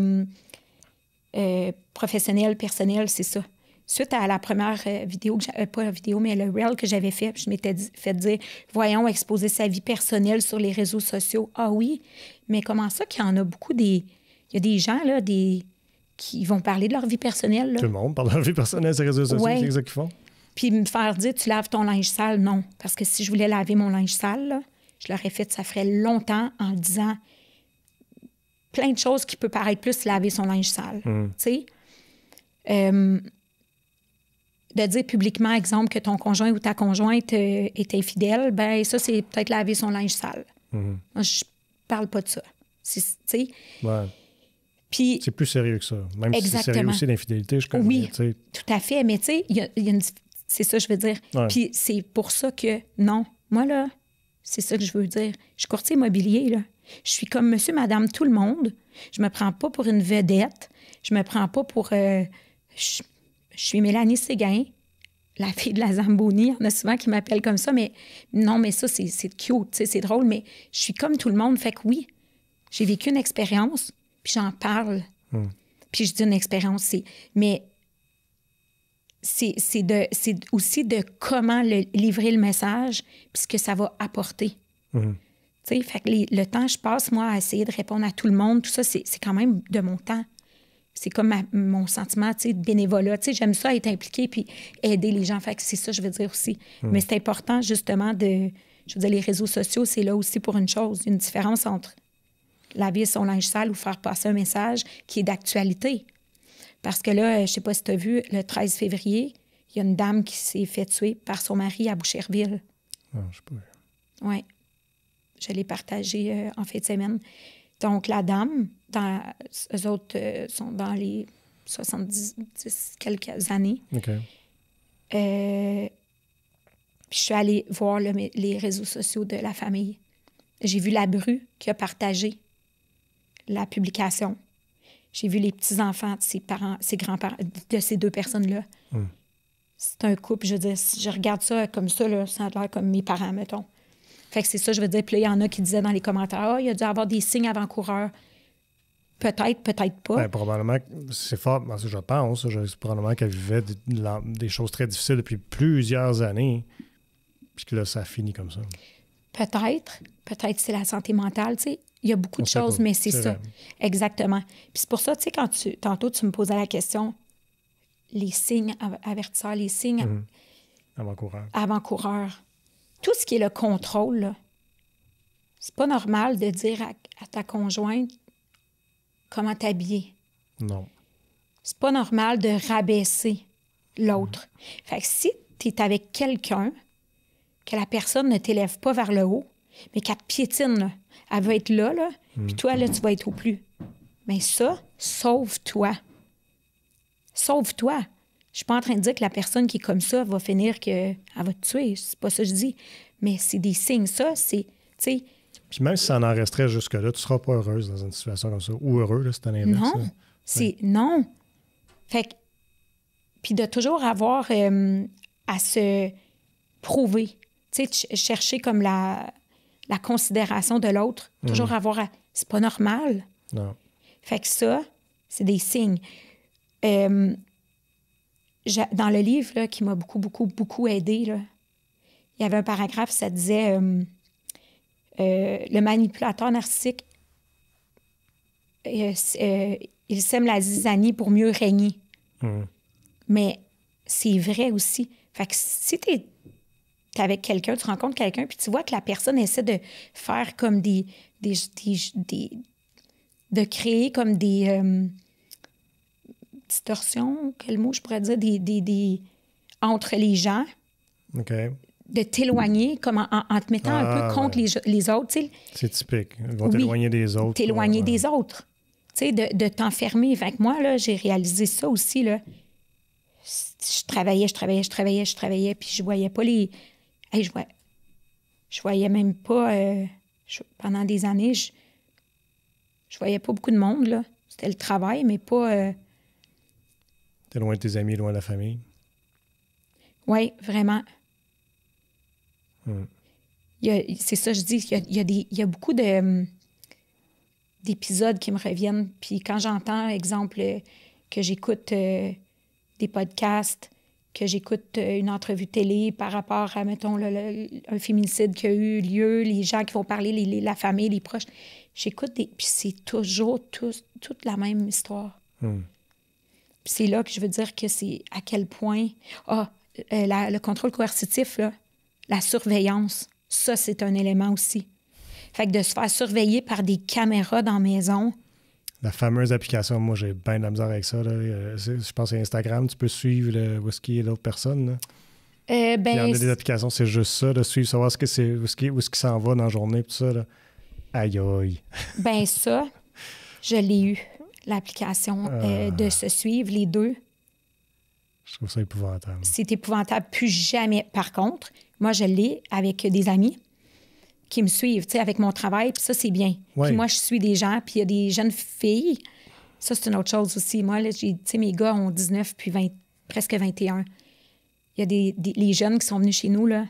professionnel, personnel, c'est ça. Suite à la première vidéo, pas la vidéo, mais le reel que j'avais fait, je m'étais fait dire, voyons, exposer sa vie personnelle sur les réseaux sociaux. Ah oui, mais comment ça qu'il y en a beaucoup il y a des gens, là, qui vont parler de leur vie personnelle. Là. Tout le monde parle de leur vie personnelle sur les réseaux sociaux, c'est ça qu'ils font. Puis me faire dire, tu laves ton linge sale, non. Parce que si je voulais laver mon linge sale, là, je l'aurais fait, ça ferait longtemps en disant plein de choses qui peuvent paraître plus laver son linge sale. Tu sais? De dire publiquement, exemple, que ton conjoint ou ta conjointe est infidèle, ben ça, c'est peut-être laver son linge sale. Moi, je parle pas de ça. Tu sais? Ouais. Puis, c'est plus sérieux que ça. Même si c'est sérieux aussi l'infidélité, je connais. Oui, tout à fait. Mais tu sais, c'est ça que je veux dire. Ouais. Puis c'est pour ça que, non, moi, là, c'est ça que je veux dire. Je suis courtier immobilier, là. Je suis comme monsieur, madame, tout le monde. Je me prends pas pour une vedette. Je me prends pas pour... Je suis Mélanie Séguin, la fille de la Zamboni. Il y en a souvent qui m'appellent comme ça, mais non, mais ça, c'est cute, c'est drôle, mais je suis comme tout le monde. Fait que oui, j'ai vécu une expérience, puis j'en parle. Puis je dis une expérience, mais c'est aussi de comment livrer le message, puis ce que ça va apporter. Fait que le temps que je passe, moi, à essayer de répondre à tout le monde, tout ça, c'est quand même de mon temps. C'est comme mon sentiment, de bénévolat. J'aime ça, être impliquée puis aider les gens. Fait que c'est ça, je veux dire aussi. Mais c'est important, justement, je veux dire, les réseaux sociaux, c'est là aussi pour une chose, une différence entre laver son linge sale ou faire passer un message qui est d'actualité. Parce que là, je sais pas si tu as vu, le 13 février, il y a une dame qui s'est fait tuer par son mari à Boucherville. Non, je sais pas. Oui. Je l'ai partagé en fin de semaine. Donc, la dame, eux autres sont dans les 70 quelques années. OK. Puis je suis allée voir les réseaux sociaux de la famille. J'ai vu la bru qui a partagé la publication. J'ai vu les petits-enfants de ses parents, ses grands-parents, de ces deux personnes-là. C'est un couple, je veux dire, si je regarde ça comme ça, là, ça a l'air comme mes parents, mettons. Fait que c'est ça, je veux dire. Puis là, il y en a qui disaient dans les commentaires, « Ah, il a dû avoir des signes avant-coureurs. » Peut-être, peut-être pas. Ben, probablement, c'est fort, je pense, probablement qu'elle vivait des choses très difficiles depuis plusieurs années, puis que là, ça finit comme ça. Peut-être c'est la santé mentale, tu sais. Il y a beaucoup de choses, mais c'est ça. Vrai. Exactement. Puis c'est pour ça, tu sais, tantôt, tu me posais la question, les signes avertisseurs, les signes avant-coureurs. Tout ce qui est le contrôle, là, c'est pas normal de dire à ta conjointe comment t'habiller. Non. C'est pas normal de rabaisser l'autre. Fait que si t'es avec quelqu'un, que la personne ne t'élève pas vers le haut, mais qu'elle te piétine, là, elle veut être là, puis toi, là, tu vas être au plus. Mais ça, sauve-toi. Sauve-toi. Je suis pas en train de dire que la personne qui est comme ça va finir qu'elle va te tuer. C'est pas ça que je dis. Mais c'est des signes. Ça, c'est, tu sais... Puis même si ça en resterait jusque-là, tu seras pas heureuse dans une situation comme ça. Ou heureux, là, c'est un inverse. Non. C'est... Non. Fait que... Puis de toujours avoir à se prouver. Tu sais, chercher comme la considération de l'autre. Toujours avoir à... C'est pas normal. Non. Fait que ça, c'est des signes. Dans le livre là, qui m'a beaucoup aidé, là, il y avait un paragraphe, ça disait le manipulateur narcissique, il sème la zizanie pour mieux régner. Mais c'est vrai aussi. Fait que si t'es avec quelqu'un, tu rencontres quelqu'un, puis tu vois que la personne essaie de faire comme de créer comme des distorsions, quel mot je pourrais dire, entre les gens. OK. De t'éloigner comme en te mettant un peu contre les autres. T'sais. C'est typique. Ils vont t'éloigner des autres. T'éloigner des autres. De t'enfermer. Fait que moi, là, j'ai réalisé ça aussi. Là. Je travaillais, puis je voyais pas les... Hey, je voyais même pas... pendant des années, je voyais pas beaucoup de monde, là. C'était le travail, mais pas... T'es loin de tes amis, loin de la famille? Oui, vraiment. C'est ça, je dis, il y a beaucoup d'épisodes qui me reviennent. Puis quand j'entends, exemple, que j'écoute des podcasts, que j'écoute une entrevue télé par rapport à, mettons, un féminicide qui a eu lieu, les gens qui vont parler, la famille, les proches, j'écoute puis c'est toujours toute la même histoire. Puis c'est là que je veux dire que c'est à quel point... le contrôle coercitif, là, la surveillance, ça, c'est un élément aussi. Fait que de se faire surveiller par des caméras dans la maison... La fameuse application, moi, j'ai bien de la misère avec ça. Là. Je pense à Instagram, tu peux suivre où est-ce qu'il y a l'autre personne. Là. Il y en a des applications, c'est juste ça, de suivre, savoir où est-ce qu'il s'en va dans la journée, tout ça. Là. Aïe, aïe. Ben ça, je l'ai eu, l'application de se suivre, les deux. Je trouve ça épouvantable. C'est épouvantable. Plus jamais. Par contre, moi, je l'ai avec des amis qui me suivent, tu sais, avec mon travail, puis ça, c'est bien. Ouais. Puis moi, je suis des gens, puis il y a des jeunes filles. Ça, c'est une autre chose aussi. Moi, là, tu sais, mes gars ont 19 puis presque 21. Il il y a les jeunes qui sont venus chez nous, là,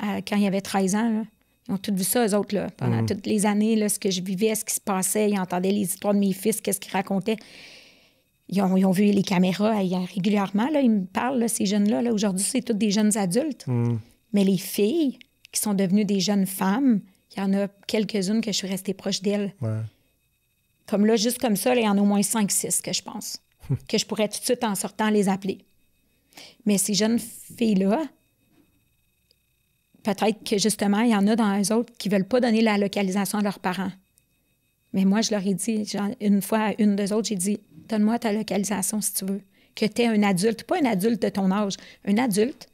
quand il y avait 13 ans, là. Ils ont tous vu ça, eux autres, là, pendant toutes les années, là, ce que je vivais, ce qui se passait. Ils entendaient les histoires de mes fils, qu'est-ce qu'ils racontaient. Ils ont vu les caméras régulièrement. Là, ils me parlent, là, ces jeunes-là. Là, aujourd'hui, c'est tous des jeunes adultes. Mais les filles qui sont devenues des jeunes femmes, il y en a quelques-unes que je suis restée proche d'elles. Ouais. Comme là, juste comme ça, là, il y en a au moins 5-6 que je pense. Que je pourrais tout de suite, en sortant, les appeler. Mais ces jeunes filles-là, peut-être que, justement, il y en a dans eux autres qui ne veulent pas donner la localisation à leurs parents. Mais moi, je leur ai dit, une fois à une d'eux autres, j'ai dit, donne-moi ta localisation si tu veux. Que tu es un adulte, pas un adulte de ton âge, un adulte.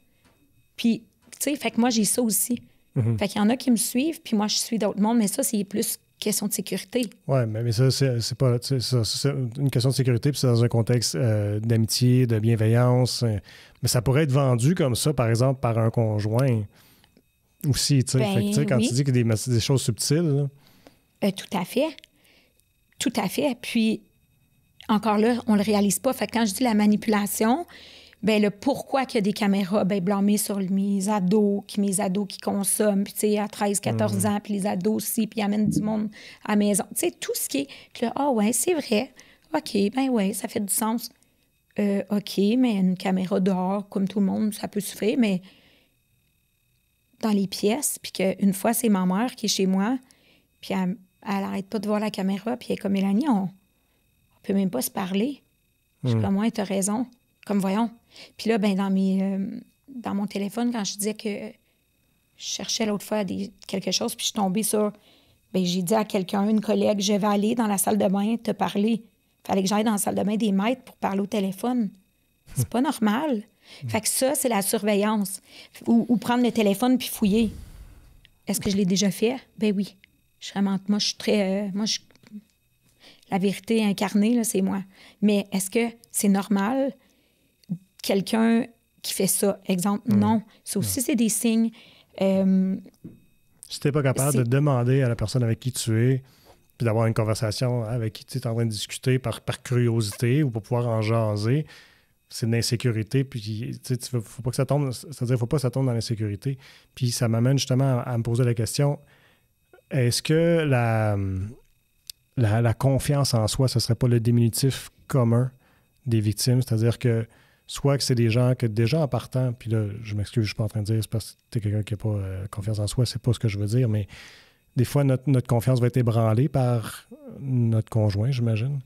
Puis, tu sais, fait que moi, j'ai ça aussi. Fait qu'il y en a qui me suivent, puis moi, je suis d'autres mondes, mais ça, c'est plus question de sécurité. Oui, mais ça, c'est pas. C'est une question de sécurité, puis c'est dans un contexte d'amitié, de bienveillance. Mais ça pourrait être vendu comme ça, par exemple, par un conjoint aussi. Tu sais, quand tu dis qu'il y a des choses subtiles. Tout à fait. Tout à fait. Puis, encore là, on le réalise pas. Fait que quand je dis la manipulation, bien, le pourquoi qu'il y a des caméras, bien, blâmer sur mes ados qui consomment, puis, tu sais, à 13, 14 ans, puis les ados aussi, puis ils amènent du monde à la maison. Tu sais, tout ce qui est... Puis là, ouais, c'est vrai. OK, ben ouais, ça fait du sens. OK, mais une caméra dehors, comme tout le monde, ça peut se faire, mais dans les pièces, puis qu'une fois, c'est ma mère qui est chez moi, puis elle arrête pas de voir la caméra, puis elle est comme, Mélanie, on peut même pas se parler. Je suis comme, ouais, t'as raison. Comme, voyons. Puis là, ben dans mon téléphone, quand je disais que je cherchais l'autre fois quelque chose, puis je suis tombée sur... Ben j'ai dit à quelqu'un, une collègue, je vais aller dans la salle de bain te parler. Fallait que j'aille dans la salle de bain des maîtres pour parler au téléphone. C'est pas normal. Fait que ça, c'est la surveillance. Ou prendre le téléphone puis fouiller. Est-ce que je l'ai déjà fait? Ben oui. Moi, je suis très... la vérité incarnée, là, c'est moi. Mais est-ce que c'est normal... Quelqu'un qui fait ça, exemple, non. Ça aussi, c'est des signes. Si tu n'es pas capable de demander à la personne avec qui tu es, puis d'avoir une conversation avec qui tu es en train de discuter par curiosité ou pour pouvoir en jaser, c'est de l'insécurité. Puis, il ne faut pas que ça tombe, c'est-à-dire, faut pas que ça tombe dans l'insécurité. Puis, ça m'amène justement à me poser la question, est-ce que la confiance en soi, ce ne serait pas le diminutif commun des victimes? C'est-à-dire que soit que c'est des gens que déjà en partant, puis là, je m'excuse, je suis pas en train de dire c'est parce que tu es quelqu'un qui n'a pas confiance en soi, c'est pas ce que je veux dire, mais des fois, notre confiance va être ébranlée par notre conjoint, j'imagine.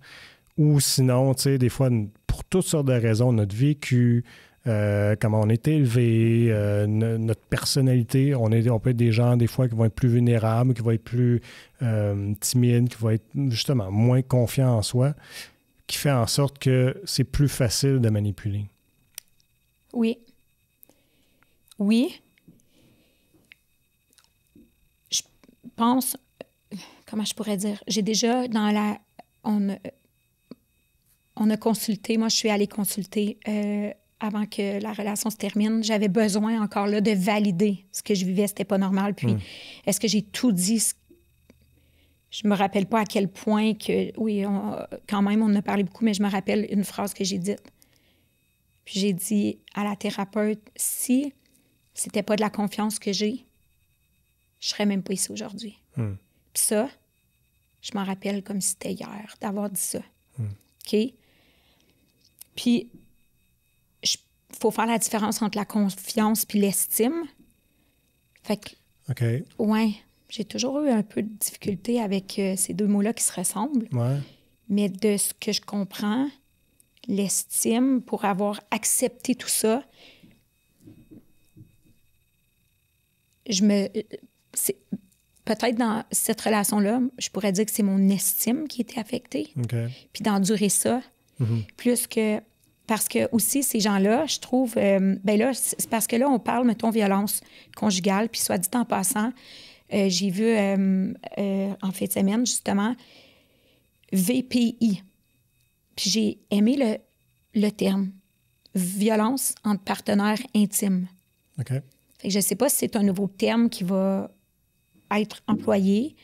Ou sinon, tu sais, des fois, pour toutes sortes de raisons, notre vécu, comment on est élevé, notre personnalité, on peut être des gens, des fois, qui vont être plus vulnérables, qui vont être plus timides, qui vont être justement moins confiants en soi, qui fait en sorte que c'est plus facile de manipuler. Oui. Oui. Je pense... Comment je pourrais dire? J'ai déjà on a consulté. Moi, je suis allée consulter avant que la relation se termine. J'avais besoin encore là de valider ce que je vivais. C'était pas normal. Puis, est-ce que j'ai tout dit? Je me rappelle pas à quel point que... Oui, quand même, on en a parlé beaucoup, mais je me rappelle une phrase que j'ai dite. Puis j'ai dit à la thérapeute, si c'était pas de la confiance que j'ai, je serais même pas ici aujourd'hui. Puis ça, je m'en rappelle comme si c'était hier, d'avoir dit ça. OK? Puis, il faut faire la différence entre la confiance puis l'estime. Fait que... OK. Ouais. J'ai toujours eu un peu de difficulté avec ces deux mots-là qui se ressemblent. Ouais. Mais de ce que je comprends, l'estime, pour avoir accepté tout ça, peut-être dans cette relation-là, je pourrais dire que c'est mon estime qui était affectée. Okay. Puis d'endurer ça, plus que... Parce que aussi, ces gens-là, je trouve... ben là, c'est parce que là, on parle, mettons, violence conjugale, puis soit dit en passant... j'ai vu en fin de semaine, justement, VPI. Puis j'ai aimé le terme. Violence entre partenaires intimes. OK. Fait que je ne sais pas si c'est un nouveau terme qui va être employé.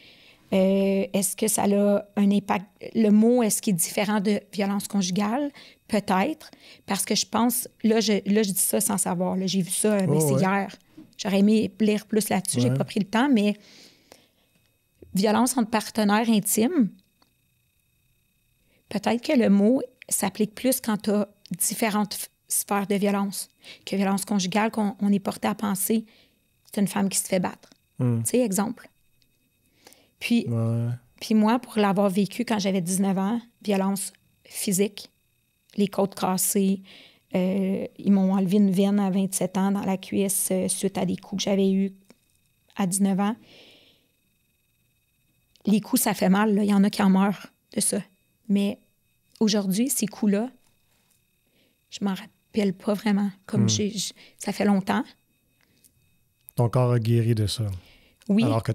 Est-ce que ça a un impact? Le mot, est-ce qu'il est différent de violence conjugale? Peut-être. Parce que je pense... Là, je dis ça sans savoir. Là, j'ai vu ça, mais c'est hier. J'aurais aimé lire plus là-dessus. J'ai pas pris le temps, mais violence entre partenaires intimes, peut-être que le mot s'applique plus quand tu as différentes sphères de violence. Que violence conjugale, qu'on est porté à penser, c'est une femme qui se fait battre. Tu sais, exemple. Puis moi, pour l'avoir vécu quand j'avais 19 ans, violence physique, les côtes cassées, ils m'ont enlevé une veine à 27 ans dans la cuisse suite à des coups que j'avais eus à 19 ans. Les coups, ça fait mal. Là. Il y en a qui en meurent de ça. Mais aujourd'hui, ces coups-là, je m'en rappelle pas vraiment. Comme ça fait longtemps. Ton corps a guéri de ça. Oui. Alors que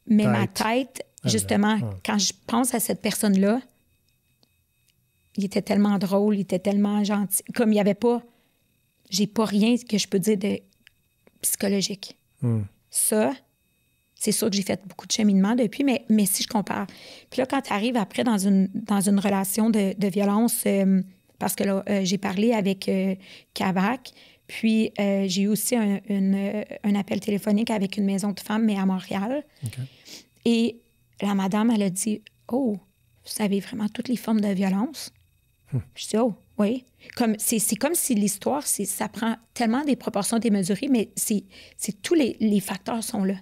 mais ma tête, justement, quand je pense à cette personne-là, il était tellement drôle, il était tellement gentil. Comme il n'y avait pas... J'ai pas rien que je peux dire de psychologique. Ça, c'est sûr que j'ai fait beaucoup de cheminement depuis, mais si je compare. Puis là, quand tu arrives après dans une relation de violence, parce que là, j'ai parlé avec Cavac, puis j'ai eu aussi un appel téléphonique avec une maison de femmes, mais à Montréal. Okay. Et la madame, elle a dit « Oh, vous savez vraiment toutes les formes de violence? » Je dis « Oh, oui. » C'est comme si l'histoire, ça prend tellement des proportions démesurées, mais c'est tous les facteurs sont là.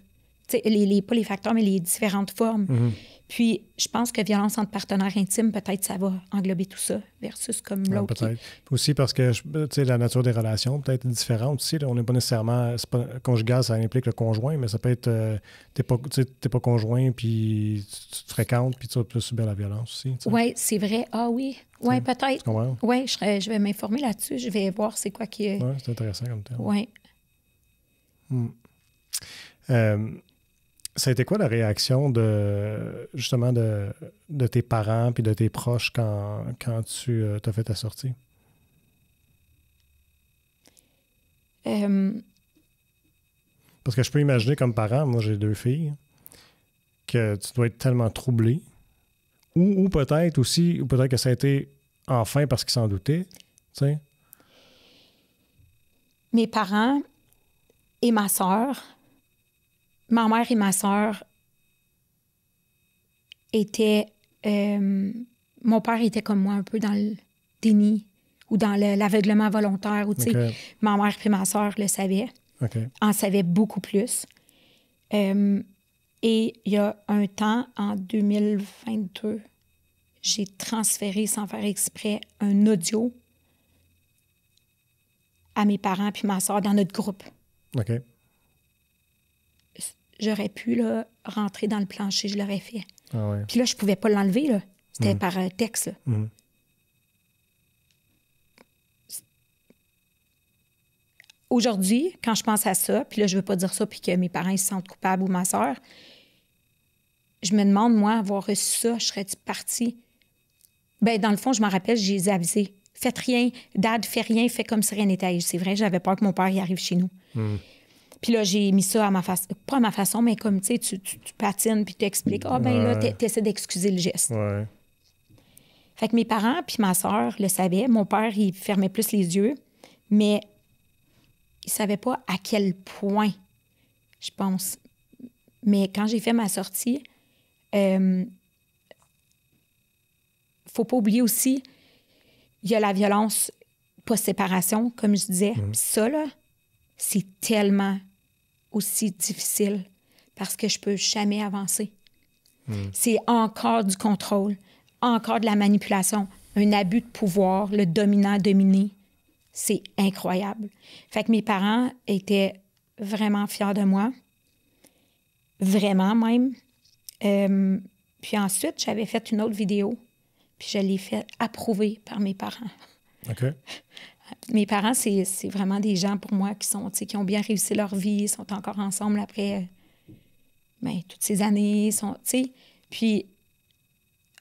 Pas les facteurs, mais les différentes formes. Puis, je pense que violence entre partenaires intimes, peut-être ça va englober tout ça versus comme l'autre. Peut-être. Aussi parce que la nature des relations peut être différente aussi. Là. On n'est pas nécessairement... conjugal, ça implique le conjoint, mais ça peut être... t'es pas conjoint, puis tu te fréquentes, puis tu peux subir la violence aussi. Oui, c'est vrai. Ah oui. Oui, peut-être. Oui, je vais m'informer là-dessus. Je vais voir c'est quoi qui est... Oui, c'est intéressant comme terme. Oui. Ça a été quoi la réaction justement de tes parents puis de tes proches quand tu t'as fait ta sortie? Parce que je peux imaginer comme parent, moi j'ai 2 filles, que tu dois être tellement troublé. Ou peut-être aussi, ou peut-être que ça a été enfin parce qu'ils s'en doutaient. Tu sais. Mes parents et ma sœur... Ma mère et ma sœur étaient... mon père était comme moi un peu dans le déni ou dans l'aveuglement volontaire. Où, ma mère et ma sœur le savaient. En savaient beaucoup plus. Et il y a un temps, en 2022, j'ai transféré sans faire exprès un audio à mes parents puis ma sœur dans notre groupe. OK. J'aurais pu là, rentrer dans le plancher, je l'aurais fait. Ah ouais. Puis là, je pouvais pas l'enlever. Là. C'était par texte. Là. Aujourd'hui, quand je pense à ça, puis là, je veux pas dire ça puis que mes parents ils se sentent coupables ou ma soeur, je me demande, moi, avoir reçu ça, je serais-tu partie? Bien, dans le fond, je m'en rappelle, je les ai avisés. Faites rien, Dad, fais rien, fais comme si rien n'était. C'est vrai, j'avais peur que mon père y arrive chez nous. Puis là, j'ai mis ça à ma façon. Pas à ma façon, mais comme, tu sais, tu patines puis tu expliques. Ah, ben là, t'essaies d'excuser le geste. Ouais. Fait que mes parents puis ma sœur le savaient. Mon père, il fermait plus les yeux. Mais il savait pas à quel point, je pense. Mais quand j'ai fait ma sortie, faut pas oublier aussi, il y a la violence post-séparation, comme je disais. Puis ça, là, c'est tellement aussi difficile parce que je peux jamais avancer. C'est encore du contrôle, encore de la manipulation, un abus de pouvoir, le dominant-dominé. C'est incroyable. Fait que mes parents étaient vraiment fiers de moi. Vraiment même. Puis ensuite, j'avais fait une autre vidéo. Puis je l'ai fait approuver par mes parents. OK. Mes parents, c'est vraiment des gens pour moi qui ont bien réussi leur vie, sont encore ensemble après toutes ces années. Puis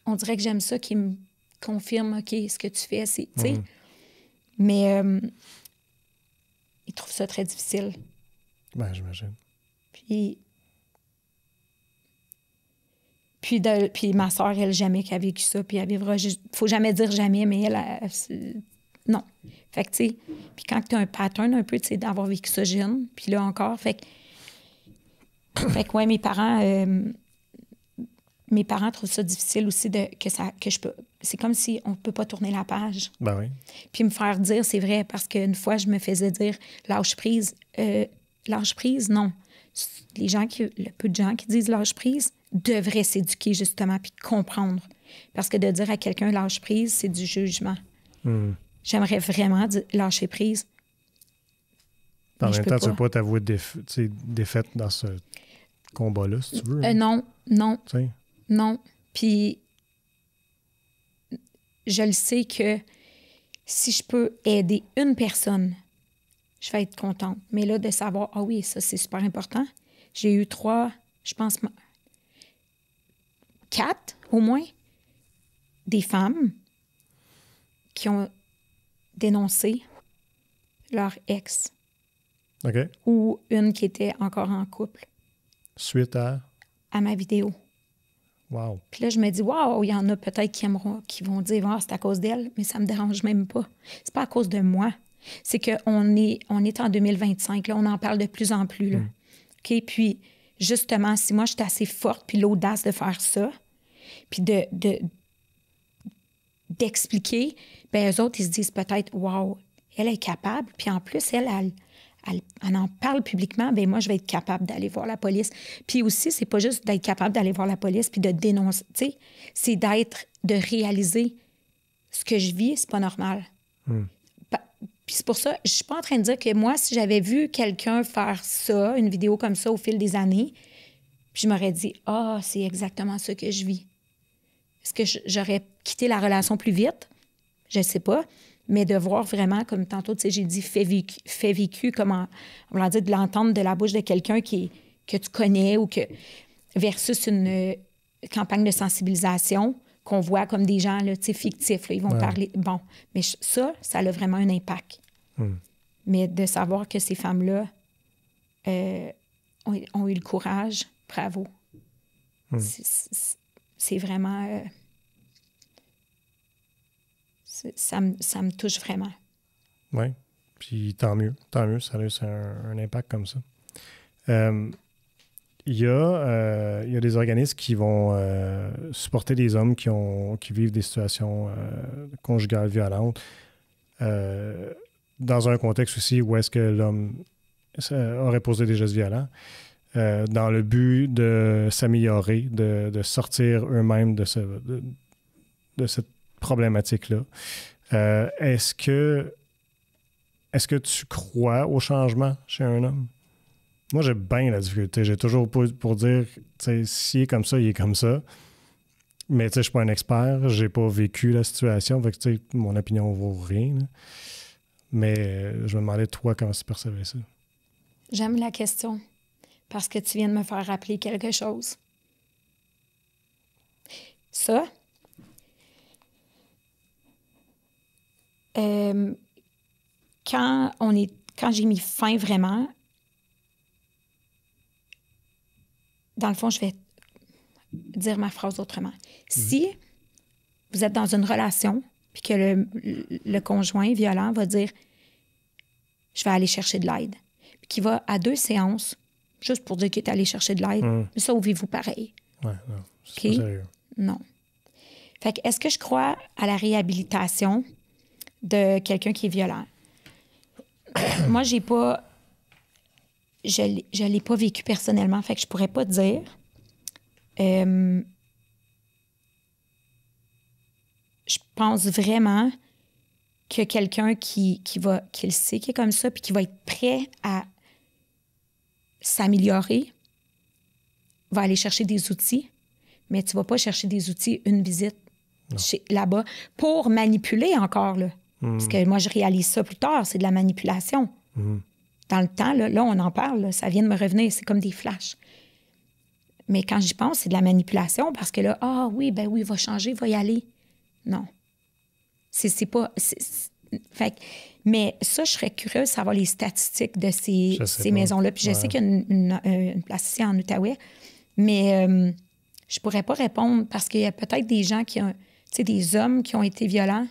on dirait que j'aime ça qu'ils me confirment, OK, ce que tu fais, c'est... Mais ils trouvent ça très difficile. Ben, j'imagine. Puis Puis ma soeur, elle, jamais qu'elle a vécu ça. Puis elle vivra... Faut jamais dire jamais, mais non. Fait que, tu sais... Puis quand tu as un pattern un peu, tu sais, d'avoir vécu ça jeune, puis là encore, fait que ouais, mes parents trouvent ça difficile aussi que je peux... C'est comme si on peut pas tourner la page. Ben oui. Puis me faire dire, c'est vrai, parce qu'une fois, je me faisais dire lâche prise. Lâche prise, non. Le peu de gens qui disent lâche prise devraient s'éduquer, justement, puis comprendre. Parce que de dire à quelqu'un lâche prise, c'est du jugement. J'aimerais vraiment lâcher prise. En même temps, tu ne veux pas t'avouer défaite dans ce combat-là, si tu veux. Non. T'sais. Non. Puis, je le sais que si je peux aider une personne, je vais être contente. Mais là, de savoir, ah oui, ça, c'est super important. J'ai eu 3, je pense, 4 au moins, des femmes qui ont dénoncé leur ex. OK. Ou une qui était encore en couple. Suite à ma vidéo. Wow. Puis là, je me dis, wow, il y en a peut-être qui vont dire, ah, c'est à cause d'elle, mais ça me dérange même pas. C'est pas à cause de moi. C'est qu'on est en 2025, là, on en parle de plus en plus. Là. OK? Puis, justement, si moi, j'étais assez forte, puis l'audace de faire ça, puis d'expliquer, bien, eux autres, ils se disent peut-être, wow, elle est capable, puis en plus, elle en parle publiquement, bien, moi, je vais être capable d'aller voir la police. Puis aussi, c'est pas juste d'être capable d'aller voir la police puis de dénoncer, tu sais, c'est de réaliser ce que je vis, c'est pas normal. Puis c'est pour ça, je suis pas en train de dire que moi, si j'avais vu quelqu'un faire ça, une vidéo comme ça au fil des années, puis je m'aurais dit, c'est exactement ça que je vis. Est-ce que j'aurais quitté la relation plus vite? Je sais pas. Mais de voir vraiment, comme tantôt, tu sais, j'ai dit fait vécu, comment on l'a dit, de l'entendre de la bouche de quelqu'un que tu connais ou que versus une campagne de sensibilisation qu'on voit comme des gens là, tu sais, fictifs. Là, ils vont parler. Bon, mais ça a vraiment un impact. Mais de savoir que ces femmes-là ont eu le courage, bravo. C'est vraiment... Ça me touche vraiment. Oui, puis tant mieux, ça a un impact comme ça. Il y a des organismes qui vont supporter les hommes qui vivent des situations conjugales violentes dans un contexte aussi où est-ce que l'homme aurait posé des gestes violents dans le but de s'améliorer, de sortir eux-mêmes de cette problématique-là. Est-ce que tu crois au changement chez un homme? Moi, j'ai bien la difficulté. J'ai toujours pour dire, s'il est comme ça, il est comme ça. Mais je ne suis pas un expert. Je n'ai pas vécu la situation. Fait que, mon opinion ne vaut rien. Là. Mais je me demandais, toi, comment tu percevais ça? J'aime la question parce que tu viens de me faire rappeler quelque chose. Ça, quand j'ai mis fin vraiment, dans le fond, je vais dire ma phrase autrement. Si vous êtes dans une relation puis que le conjoint violent va dire « Je vais aller chercher de l'aide », puis qu'il va à 2 séances juste pour dire qu'il est allé chercher de l'aide, mais sauvez-vous pareil. Oui, non, c'est pas sérieux. Non. Fait que est-ce que je crois à la réhabilitation de quelqu'un qui est violent? Moi, je l'ai pas vécu personnellement, fait que je pourrais pas dire. Je pense vraiment que quelqu'un qui le sait, qui est comme ça, puis qui va être prêt à s'améliorer, va aller chercher des outils, mais tu vas pas chercher des outils, une visite là-bas, pour manipuler encore, là. Parce que moi, je réalise ça plus tard, c'est de la manipulation. Dans le temps, là on en parle, là, ça vient de me revenir, c'est comme des flashs. Mais quand j'y pense, c'est de la manipulation parce que là, oui, il va changer, il va y aller. Non. C'est pas... Fait, mais ça, je serais curieuse de savoir les statistiques de ces maisons-là. Puis je sais qu'il y a une place ici en Outaouais, mais je pourrais pas répondre parce qu'il y a peut-être des gens qui ont, tu sais, des hommes qui ont été violents.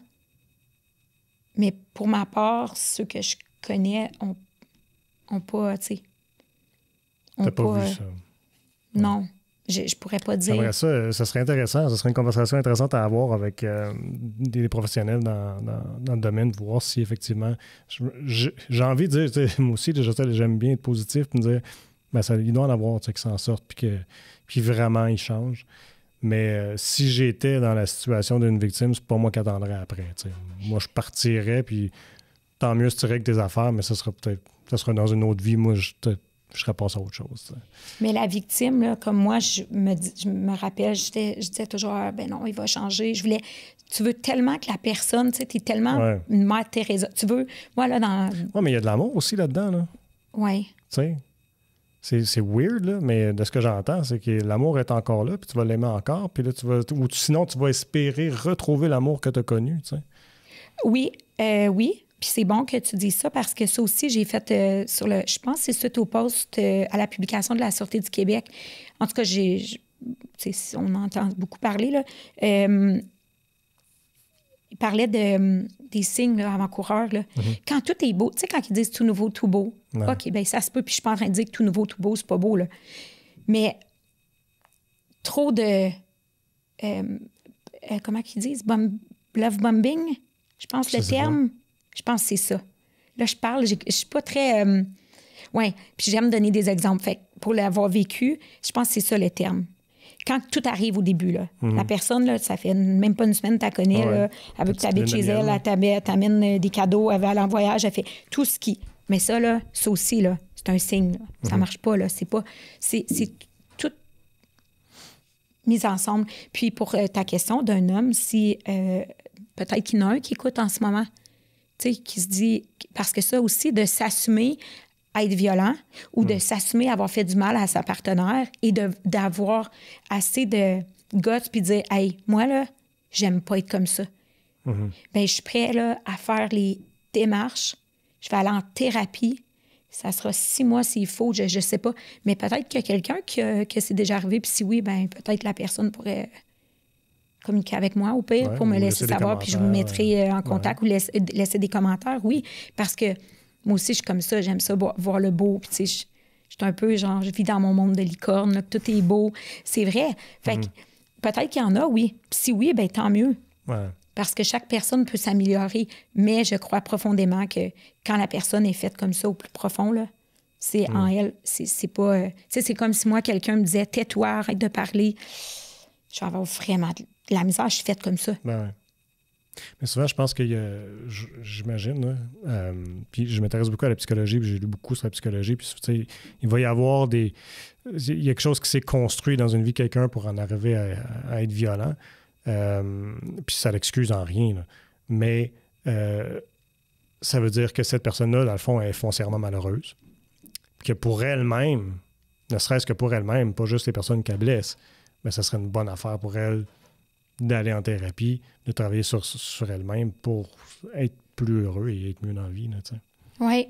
Mais pour ma part, ceux que je connais ont pas, tu sais. T'as pas vu ça? Non. Je pourrais pas dire. Après ça serait intéressant. Ça serait une conversation intéressante à avoir avec des professionnels dans le domaine, voir si effectivement... J'ai envie de dire, moi aussi, j'aime bien être positif et me dire, ben, il doit en avoir qui s'en sortent puis vraiment ils changent. Mais si j'étais dans la situation d'une victime, c'est pas moi qui attendrais après. T'sais. Moi, je partirais, puis tant mieux si tu règles tes affaires, mais ça sera dans une autre vie. Moi, je serais passé à autre chose. T'sais. Mais la victime, là, comme moi, je me rappelle, je disais toujours, ben non, il va changer. Tu veux tellement que la personne, tu sais, t'es tellement une mère Teresa. Tu veux, moi, là, dans... Oui, mais il y a de l'amour aussi là-dedans, là. Oui. Tu sais, c'est weird, là, mais de ce que j'entends, c'est que l'amour est encore là, puis tu vas l'aimer encore, puis là, sinon, tu vas espérer retrouver l'amour que tu as connu, tu sais. Oui, oui. Puis c'est bon que tu dises ça parce que ça aussi, j'ai fait je pense que c'est suite au post à la publication de la Sûreté du Québec. En tout cas, on entend beaucoup parler, là. Il parlait des signes là, avant-coureurs. Là. Mm-hmm. Quand tout est beau, tu sais, quand ils disent tout nouveau, tout beau, OK, bien, ça se peut, puis je suis pas en train de dire que tout nouveau, tout beau, c'est pas beau, là. Mais trop de... comment qu'ils disent? Love bombing, je pense le terme. Je pense que c'est ça. Là, je parle, je suis pas très... Oui, puis j'aime donner des exemples. Fait pour l'avoir vécu, je pense que c'est ça le terme. Quand tout arrive au début, là, la personne, là, ça fait même pas une semaine, tu la connais, là, elle veut que tu habites chez elle, elle t'amène des cadeaux, elle va aller en voyage, elle fait tout ce qui... Mais ça, là, ça aussi, là, c'est un signe. Là. Ça marche pas, là. C'est pas... C'est tout mis ensemble. Puis pour ta question d'un homme, si peut-être qu'il y en a un qui écoute en ce moment, tu sais, qui se dit... Parce que ça aussi, de s'assumer à être violent ou de s'assumer à avoir fait du mal à sa partenaire et d'avoir assez de guts puis de dire « Hey, moi, là, j'aime pas être comme ça. Bien, je suis prêt, là, à faire les démarches. Je vais aller en thérapie. Ça sera 6 mois s'il faut, je sais pas. Mais peut-être qu'il y a quelqu'un que c'est déjà arrivé, puis si oui, bien, peut-être la personne pourrait... communiquer avec moi, au pire, pour me laisser savoir, puis je vous mettrai en contact ou laisser des commentaires, oui. Parce que moi aussi, je suis comme ça, j'aime ça, voir le beau, puis tu sais, je suis un peu, genre, je vis dans mon monde de licorne, là, que tout est beau. C'est vrai. Fait que peut-être qu'il y en a, oui. Puis si oui, bien, tant mieux. Ouais. Parce que chaque personne peut s'améliorer, mais je crois profondément que quand la personne est faite comme ça au plus profond, là, c'est en elle, c'est pas... tu sais, c'est comme si moi, quelqu'un me disait « Tais-toi, arrête de parler », je vais avoir vraiment de la misère, je suis faite comme ça. Ben ouais. Mais souvent, je pense qu'il y a, j'imagine, puis je m'intéresse beaucoup à la psychologie, puis j'ai lu beaucoup sur la psychologie, puis tu sais, il va y avoir il y a quelque chose qui s'est construit dans une vie de quelqu'un pour en arriver à être violent, puis ça l'excuse en rien, là. Mais ça veut dire que cette personne-là, dans le fond, est foncièrement malheureuse, que pour elle-même, ne serait-ce que pour elle-même, pas juste les personnes qu'elle blesse, mais ça serait une bonne affaire pour elle d'aller en thérapie, de travailler sur elle-même pour être plus heureux et être mieux dans la vie. Oui.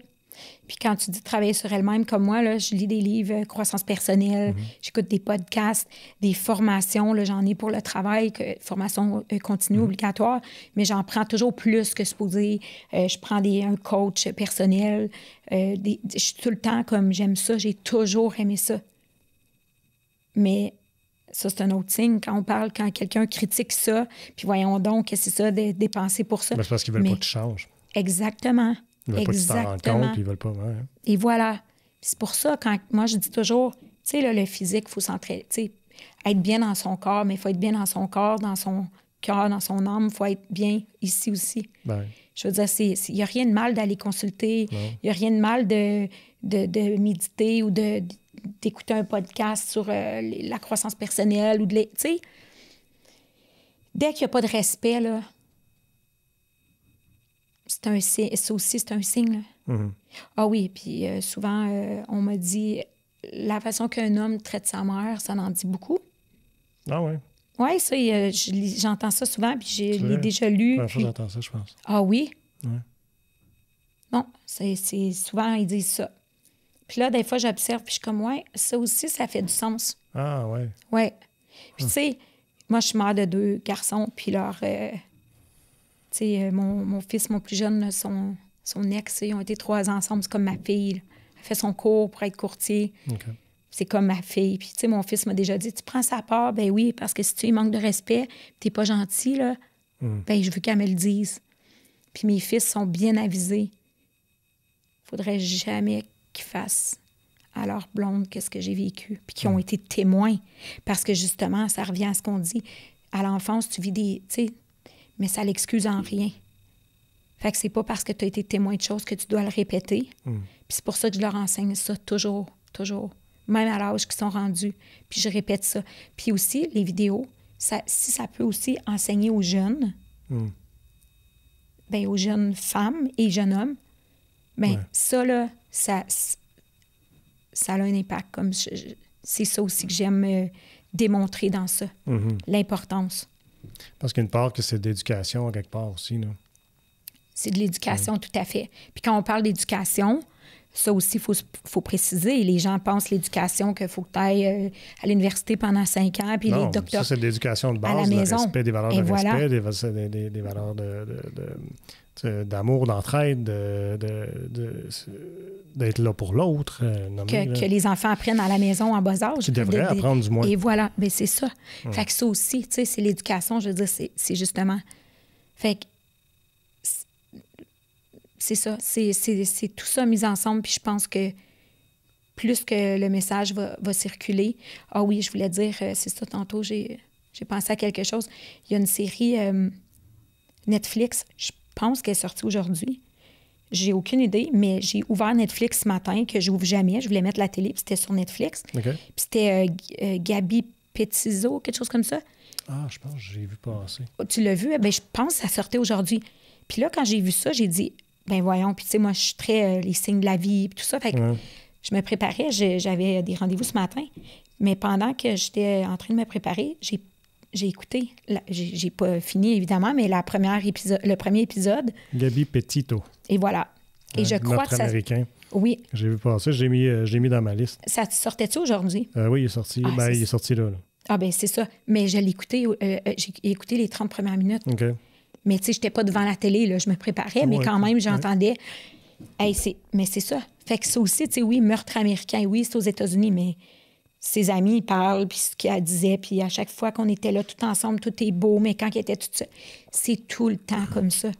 Puis quand tu dis travailler sur elle-même, comme moi, là, je lis des livres, croissance personnelle, j'écoute des podcasts, des formations, là, j'en ai pour le travail, formation continue obligatoire, mais j'en prends toujours plus que supposé. Je prends un coach personnel. Je suis tout le temps comme j'aime ça, j'ai toujours aimé ça. Mais ça, c'est un autre signe. Quand quelqu'un critique ça, puis voyons donc que c'est ça, de dépenser pour ça. Ben, c'est parce qu'ils veulent pas que tu changes. Exactement. Ils veulent pas que tu t'en rendes compte, puis ils veulent pas... Ouais. Et voilà. C'est pour ça, moi, je dis toujours, tu sais, là, le physique, il faut s'entraîner, tu sais, être bien dans son corps, mais il faut être bien dans son corps, dans son cœur, dans son âme. Il faut être bien ici aussi. Ben. Je veux dire, il n'y a rien de mal d'aller consulter. Il n'y a rien de mal de méditer ou d'écouter un podcast sur la croissance personnelle ou tu sais, dès qu'il n'y a pas de respect, là, ça aussi, c'est un signe. Là. Ah oui, puis souvent, on m'a dit, la façon qu'un homme traite sa mère, ça en dit beaucoup. Ah oui? Oui, ça, j'entends ça souvent, puis je l'ai déjà lu. La première fois que j'entends ça, je pense. Ah oui? Oui. Non, c'est souvent, ils disent ça. Puis là, des fois, j'observe, puis je suis comme, ouais, ça aussi, ça fait du sens. Ah, ouais. Ouais. Puis, tu sais, moi, je suis mère de 2 garçons, puis leur... tu sais, mon fils, mon plus jeune, là, son ex, ils ont été 3 ans ensemble. C'est comme ma fille. Là. Elle fait son cours pour être courtier. OK. C'est comme ma fille. Puis, tu sais, mon fils m'a déjà dit, tu prends sa part? Ben oui, parce que si tu lui manques de respect, t'es pas gentil, là, ben je veux qu'elle me le dise. Puis mes fils sont bien avisés. Faudrait jamais qu'ils fassent à leur blonde qu'est-ce que j'ai vécu, puis qu'ils ont été témoins. Parce que, justement, ça revient à ce qu'on dit. À l'enfance, tu vis des... Tu sais, mais ça l'excuse en rien. Fait que c'est pas parce que tu as été témoin de choses que tu dois le répéter. Puis c'est pour ça que je leur enseigne ça toujours, toujours. Même à l'âge qu'ils sont rendus. Puis je répète ça. Puis aussi, les vidéos, si ça peut aussi enseigner aux jeunes, bien, aux jeunes femmes et jeunes hommes, bien, ça, là, ça a un impact. Comme c'est ça aussi que j'aime démontrer dans ça, l'importance. Parce qu'il y a une part que c'est d'éducation, quelque part aussi, là. C'est de l'éducation, tout à fait. Puis quand on parle d'éducation, ça aussi, il faut préciser. Les gens pensent l'éducation qu'il faut que tu ailles à l'université pendant 5 ans, puis non, les docteurs ça, c'est de l'éducation de base, à la maison. Le respect, des valeurs de voilà. respect, des valeurs d'amour, d'entraide, d'être là pour l'autre. Que les enfants apprennent à la maison en bas âge. Qu'ils devraient apprendre, du moins. Et voilà, bien, c'est ça. Fait que ça aussi, tu sais, c'est l'éducation, je veux dire, c'est justement... Fait que c'est ça, c'est tout ça mis ensemble, puis je pense que plus que le message va circuler... Ah oui, je voulais dire, c'est ça, tantôt, j'ai pensé à quelque chose. Il y a une série Netflix, je pense qu'elle est sortie aujourd'hui. J'ai aucune idée, mais j'ai ouvert Netflix ce matin, que je n'ouvre jamais. Je voulais mettre la télé, puis c'était sur Netflix. Okay. Puis c'était Gabi Petitzo, quelque chose comme ça. Ah, je pense que j'ai vu passer. Tu l'as vu? Ben, je pense que ça sortait aujourd'hui. Puis là, quand j'ai vu ça, j'ai dit... Ben voyons, puis tu sais, moi, je suis très les signes de la vie, puis tout ça. Fait que je me préparais, j'avais des rendez-vous ce matin. Mais pendant que j'étais en train de me préparer, j'ai écouté. J'ai pas fini, évidemment, mais le premier épisode. Gabi Petitzo. Et voilà. Et je crois que ça... Américain. Oui. J'ai vu passer, j'ai mis dans ma liste. Ça sortait-tu aujourd'hui? Oui, il est sorti. Il est sorti là. Ah ben c'est ça. Mais je l'ai écouté, j'ai écouté les 30 premières minutes. OK. Mais tu sais, je n'étais pas devant la télé, là, je me préparais, mais quand même, j'entendais. Hey, mais c'est ça. Fait que ça aussi, tu sais, oui, meurtre américain, oui, c'est aux États-Unis, mais ses amis, ils parlent, puis ce qu'elle disait, puis à chaque fois qu'on était là tout ensemble, tout est beau, mais quand elle était toute seule, c'est tout le temps comme ça.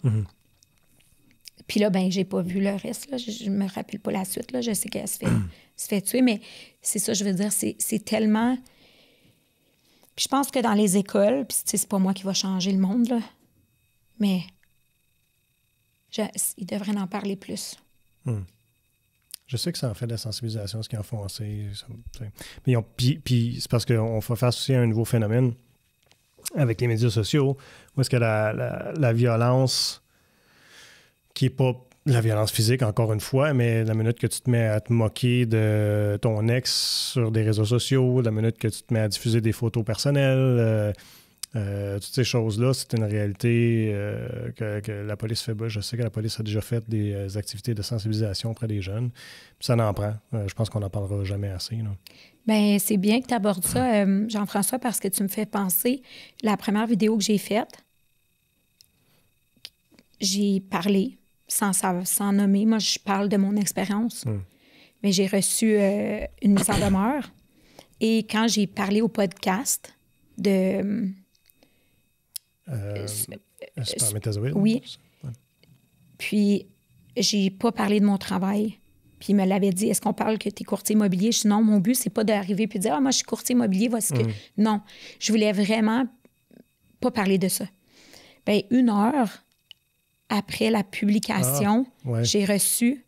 Puis là, ben j'ai pas vu le reste, là. Je me rappelle pas la suite, là. Je sais qu'elle se fait tuer, mais c'est ça, je veux dire, c'est tellement... Puis je pense que dans les écoles, puis tu sais, c'est pas moi qui va changer le monde, là. Mais ils devraient en parler plus. Je sais que ça en fait de la sensibilisation, ce qu'ils en font assez. Mais puis c'est parce qu'on fait face aussi à un nouveau phénomène avec les médias sociaux, où est-ce que la violence, qui n'est pas la violence physique, encore une fois, mais la minute que tu te mets à te moquer de ton ex sur des réseaux sociaux, la minute que tu te mets à diffuser des photos personnelles... toutes ces choses-là, c'est une réalité que la police fait. Je sais que la police a déjà fait des activités de sensibilisation auprès des jeunes. Puis ça n'en prend. Je pense qu'on n'en parlera jamais assez. Bien, c'est bien que tu abordes ça, Jean-François, parce que tu me fais penser. La première vidéo que j'ai faite, j'ai parlé sans nommer. Moi, je parle de mon expérience. Mais j'ai reçu une mise en demeure. Et quand j'ai parlé au podcast de... Spermatozoïde? Oui. Ouais. Puis, j'ai pas parlé de mon travail. Puis, il me l'avait dit, est-ce qu'on parle que tu es courtier immobilier? Je dis non, mon but, c'est pas d'arriver puis de dire, moi, je suis courtier immobilier, voici que... Non, je voulais vraiment pas parler de ça. Bien, 1 heure après la publication, j'ai reçu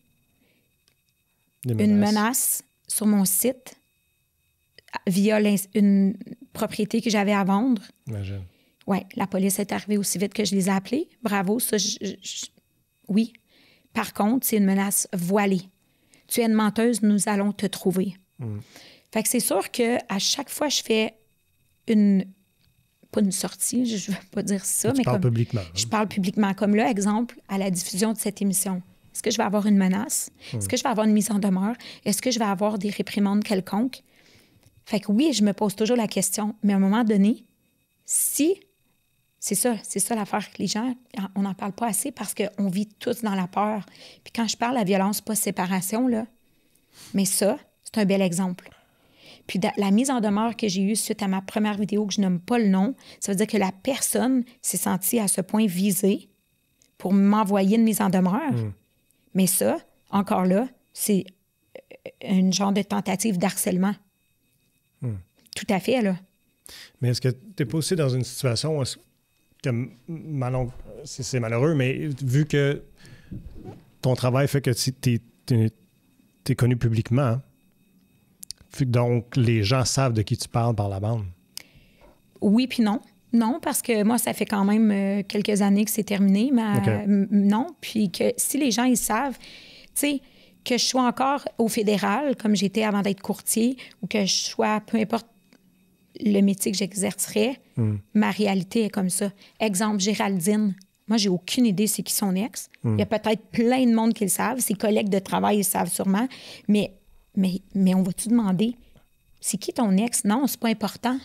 une menace sur mon site via une propriété que j'avais à vendre. Imagine. Oui, la police est arrivée aussi vite que je les ai appelés. Bravo, ça, oui. Par contre, c'est une menace voilée. Tu es une menteuse, nous allons te trouver. Fait que c'est sûr qu'à chaque fois, je fais pas une sortie, je ne veux pas dire ça, mais comme... publiquement. Je parle publiquement. Comme là, exemple, à la diffusion de cette émission. Est-ce que je vais avoir une menace? Est-ce que je vais avoir une mise en demeure? Est-ce que je vais avoir des réprimandes quelconques? Fait que oui, je me pose toujours la question, mais à un moment donné, si, c'est ça l'affaire que les gens, on n'en parle pas assez parce qu'on vit tous dans la peur. Puis quand je parle de la violence post-séparation, là, mais ça, c'est un bel exemple. Puis la mise en demeure que j'ai eue suite à ma première vidéo, que je nomme pas le nom, ça veut dire que la personne s'est sentie à ce point visée pour m'envoyer une mise en demeure. Mais ça, encore là, c'est un genre de tentative d'harcèlement. Tout à fait, là. Mais est-ce que tu n'es pas aussi dans une situation où c'est malheureux, mais vu que ton travail fait que tu es connu publiquement, hein? Donc les gens savent de qui tu parles par la bande? Oui puis non. Non, parce que moi, ça fait quand même quelques années que c'est terminé. Mais non, puis que si les gens, ils savent, tu sais, que je sois encore au fédéral, comme j'étais avant d'être courtier, ou que je sois, peu importe le métier que j'exercerais, ma réalité est comme ça. Exemple, Géraldine. Moi, j'ai aucune idée c'est qui son ex. Il y a peut-être plein de monde qui le savent. Ses collègues de travail, ils le savent sûrement. Mais on va-tu demander, c'est qui ton ex? Non, c'est pas important.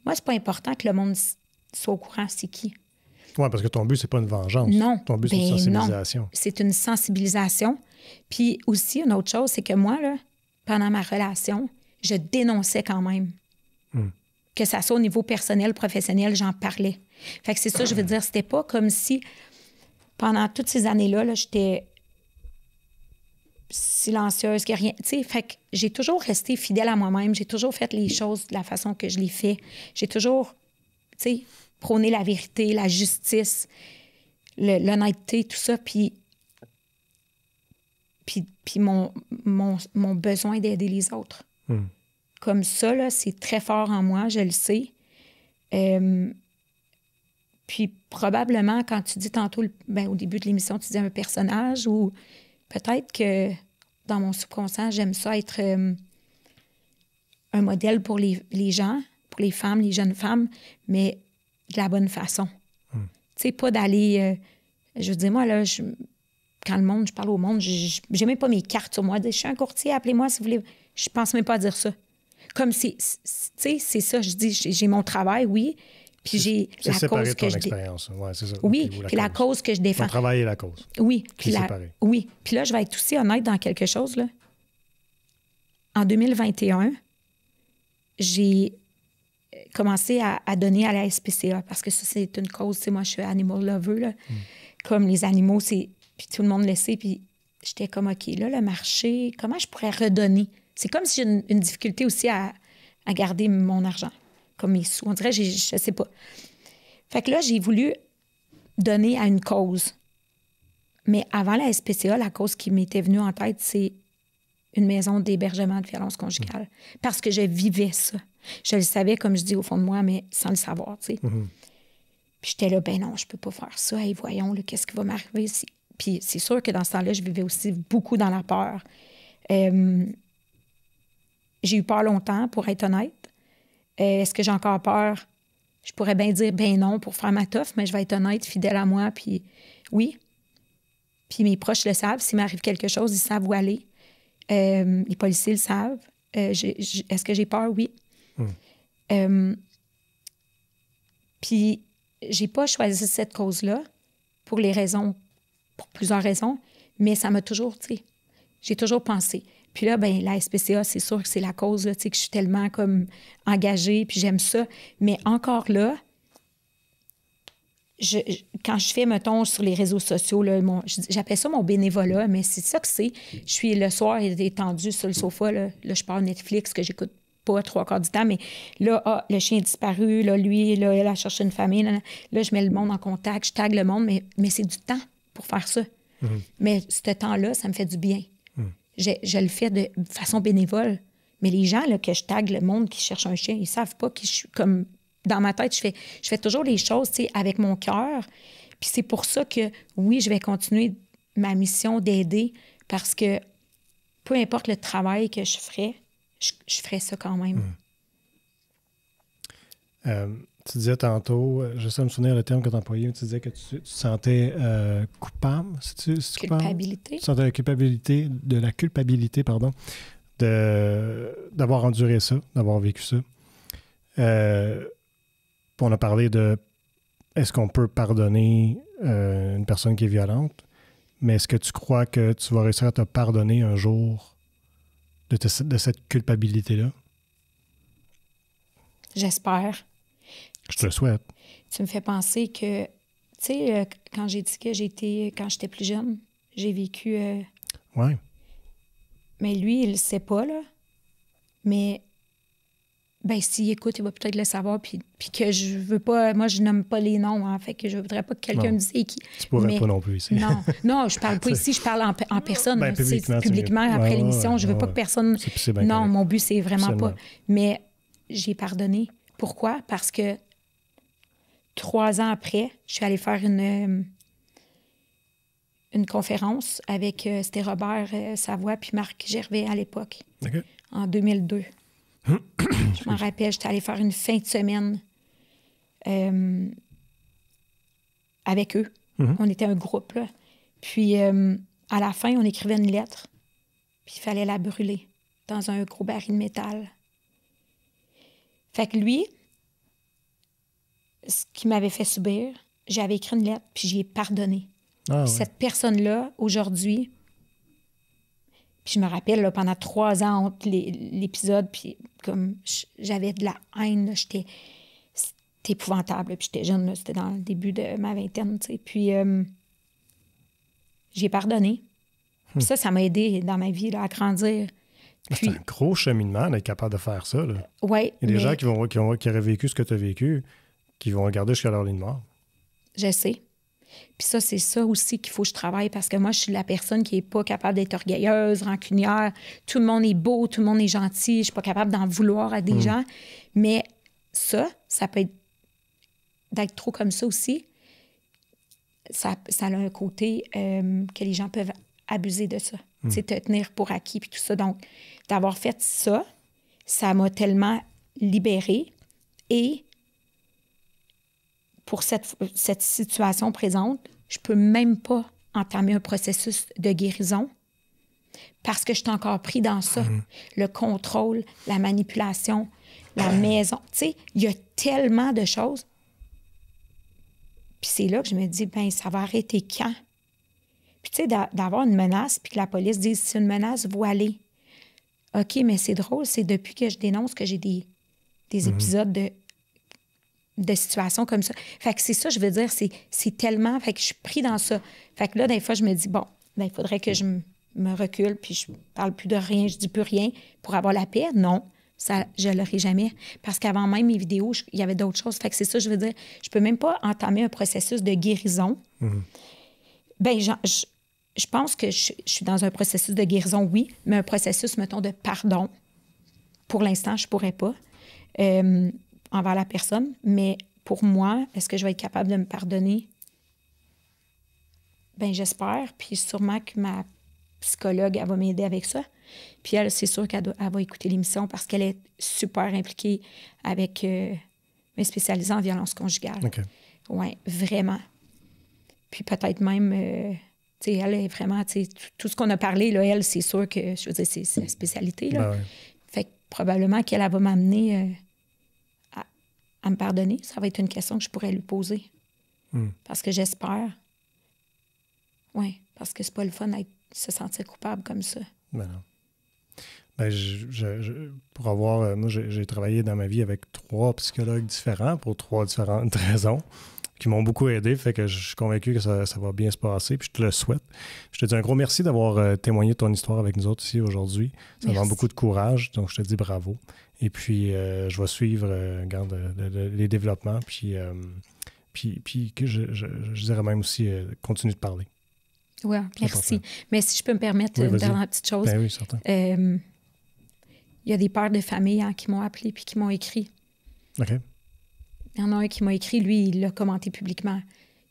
Moi, c'est pas important que le monde soit au courant c'est qui. Oui, parce que ton but, c'est pas une vengeance. Non. Ton but, c'est une sensibilisation. Non. C'est une sensibilisation. Puis aussi, une autre chose, c'est que moi, là, pendant ma relation, je dénonçais quand même. Que ça soit au niveau personnel, professionnel, j'en parlais. Fait que c'est ça, je veux dire, c'était pas comme si, pendant toutes ces années-là, là, j'étais silencieuse, que rien... Tu sais, fait que j'ai toujours resté fidèle à moi-même. J'ai toujours fait les choses de la façon que je les fais. J'ai toujours, tu sais, prôné la vérité, la justice, l'honnêteté, tout ça. Puis mon besoin d'aider les autres. Comme ça, là, c'est très fort en moi, je le sais. Puis probablement, quand tu dis tantôt, au début de l'émission, tu dis un personnage, ou peut-être que dans mon subconscient, j'aime ça être un modèle pour les gens, pour les femmes, les jeunes femmes, mais de la bonne façon. Tu sais, pas d'aller... je veux dire, moi, là, quand le monde, je parle au monde, j'ai même pas mes cartes sur moi. Je suis un courtier, appelez-moi si vous voulez. Je pense même pas à dire ça. Comme tu sais, c'est ça, je dis, j'ai mon travail, oui, puis j'ai la cause que je défends. Ouais, c'est ça. Oui, puis la cause que je défends. Ton travail et la cause. Oui, puis oui. Puis là, je vais être aussi honnête dans quelque chose, là. En 2021, j'ai commencé à donner à la SPCA, parce que ça, c'est une cause, tu sais, moi, je suis animal lover, là. Comme les animaux, c'est... Puis tout le monde le sait, puis j'étais comme, OK, là, le marché, comment je pourrais redonner? C'est comme si j'ai une difficulté aussi à garder mon argent, comme mes sous. On dirait, je sais pas. Fait que là, j'ai voulu donner à une cause. Mais avant la SPCA, la cause qui m'était venue en tête, c'est une maison d'hébergement de violence conjugale. Parce que je vivais ça. Je le savais, comme je dis, au fond de moi, mais sans le savoir, tu sais. Puis j'étais là, ben non, je peux pas faire ça. Hey, voyons, là, qu'est-ce qui va m'arriver ici? Puis c'est sûr que dans ce temps-là, je vivais aussi beaucoup dans la peur. J'ai eu peur longtemps, pour être honnête. Est-ce que j'ai encore peur? Je pourrais bien dire ben non pour faire ma toffe, mais je vais être honnête, fidèle à moi, puis oui. Puis mes proches le savent. S'il m'arrive quelque chose, ils savent où aller. Les policiers le savent. Est-ce que j'ai peur? Oui. Puis j'ai pas choisi cette cause-là pour plusieurs raisons, mais ça m'a toujours, tu sais, j'ai toujours pensé. Puis là, ben la SPCA, c'est sûr que c'est la cause, là, tu sais, que je suis tellement comme engagée, puis j'aime ça. Mais encore là, quand je fais, mettons, sur les réseaux sociaux, là, j'appelle ça mon bénévolat, mais c'est ça que c'est. Je suis le soir étendue sur le sofa, là je pars Netflix, que j'écoute pas 3/4 du temps, mais là, le chien est disparu, là, lui, là, elle a cherché une famille, là, je mets le monde en contact, je tague le monde, mais c'est du temps pour faire ça. Mais ce temps-là, ça me fait du bien. Je le fais de façon bénévole. Mais les gens là, que je tague, le monde qui cherche un chien, ils savent pas que je suis comme... Dans ma tête, je fais toujours les choses, tu sais, avec mon cœur. Puis c'est pour ça que, oui, je vais continuer ma mission d'aider, parce que peu importe le travail que je ferais, je ferais ça quand même. Tu disais tantôt, je sais me souvenir le terme que tu employais, tu disais que tu te sentais coupable. C'est culpabilité. Tu sentais la culpabilité, pardon. d'avoir enduré ça, d'avoir vécu ça. On a parlé de est-ce qu'on peut pardonner une personne qui est violente, mais est-ce que tu crois que tu vas réussir à te pardonner un jour de cette culpabilité-là? J'espère. Je te le souhaite. Tu me fais penser que, tu sais, quand j'ai dit que quand j'étais plus jeune, j'ai vécu... Oui. Mais lui, il le sait pas, là. Mais, ben s'il écoute, il va peut-être le savoir, puis que je veux pas... Moi, je nomme pas les noms, hein, fait que je voudrais pas que quelqu'un me dise qui... Tu pourrais pas non plus ici. Non, je parle pas ici, je parle en personne. Ben, publiquement après l'émission, je veux pas que personne... C'est bien non, correct. mon but, c'est vraiment Absolument. pas... Mais j'ai pardonné. Pourquoi? Parce que 3 ans après, je suis allée faire une conférence avec c'était Robert Savoie puis Marc Gervais à l'époque, OK. en 2002. Je m'en rappelle, j'étais allée faire une fin de semaine avec eux. Mm-hmm. On était un groupe, là. Puis, à la fin, on écrivait une lettre, puis il fallait la brûler dans un gros baril de métal. Fait que lui, ce qu'il m'avait fait subir, j'avais écrit une lettre, puis j'y ai pardonné. Ah, ouais. Cette personne-là, aujourd'hui, puis je me rappelle, là, pendant 3 ans, entre l'épisode, puis comme j'avais de la haine, là, c'était épouvantable, là, puis j'étais jeune, là, c'était dans le début de ma vingtaine, tu sais. Puis j'ai pardonné. Puis ça m'a aidé dans ma vie là, à grandir. C'est un gros cheminement d'être capable de faire ça. Là. Oui. Il y a des gens qui auraient vécu ce que tu as vécu, qui vont regarder jusqu'à leur ligne mort. Je sais. Puis ça, c'est ça aussi qu'il faut que je travaille parce que moi, je suis la personne qui n'est pas capable d'être orgueilleuse, rancunière. Tout le monde est beau, tout le monde est gentil. Je ne suis pas capable d'en vouloir à des gens. Mais ça peut être d'être trop comme ça aussi. Ça a un côté que les gens peuvent abuser de ça. Tu sais, te tenir pour acquis puis tout ça. Donc, d'avoir fait ça, ça m'a tellement libérée. Et pour cette situation présente, je peux même pas entamer un processus de guérison parce que je suis encore pris dans ça. Le contrôle, la manipulation, la maison. Tu sais, il y a tellement de choses. Puis c'est là que je me dis, ben ça va arrêter quand? Puis tu sais, d'avoir une menace, puis que la police dise, c'est une menace voilée. OK, mais c'est drôle, c'est depuis que je dénonce que j'ai des épisodes de situations comme ça. Fait que c'est ça, je veux dire, c'est tellement... Fait que je suis pris dans ça. Fait que là, des fois, je me dis, bon, ben il faudrait que je me recule, puis je parle plus de rien, je dis plus rien pour avoir la paix. Non, ça, je ne l'aurai jamais. Parce qu'avant même mes vidéos, il y avait d'autres choses. Fait que c'est ça, je veux dire, je peux même pas entamer un processus de guérison. Ben je pense que je suis dans un processus de guérison, oui, mais un processus, mettons, de pardon. Pour l'instant, je ne pourrais pas envers la personne, mais pour moi, est-ce que je vais être capable de me pardonner? Ben j'espère, puis sûrement que ma psychologue, elle va m'aider avec ça. Puis elle, c'est sûr qu'elle va écouter l'émission parce qu'elle est super impliquée avec mes spécialisés en violence conjugale. OK. Oui, vraiment. Puis peut-être même... tu sais, elle est vraiment, tu sais, tout ce qu'on a parlé, là, elle, c'est sûr que, je veux dire, c'est sa spécialité, là. Ben ouais. Fait que probablement qu'elle va m'amener à me pardonner. Ça va être une question que je pourrais lui poser. Parce que j'espère. Oui, parce que c'est pas le fun de se sentir coupable comme ça. Ben non. Ben, pour avoir... moi, j'ai travaillé dans ma vie avec 3 psychologues différents pour 3 différentes raisons qui m'ont beaucoup aidé. Fait que je suis convaincu que ça va bien se passer. Puis je te le souhaite. Je te dis un gros merci d'avoir témoigné de ton histoire avec nous autres ici aujourd'hui. Ça demande beaucoup de courage. Donc, je te dis bravo. Et puis, je vais suivre les développements. Puis que je dirais même aussi continue de parler. Oui, merci. Mais si je peux me permettre une dernière petite chose. Ben oui, certain. Il y a des pères de famille qui m'ont appelé puis qui m'ont écrit. OK. Il y en a un qui m'a écrit, lui, il l'a commenté publiquement.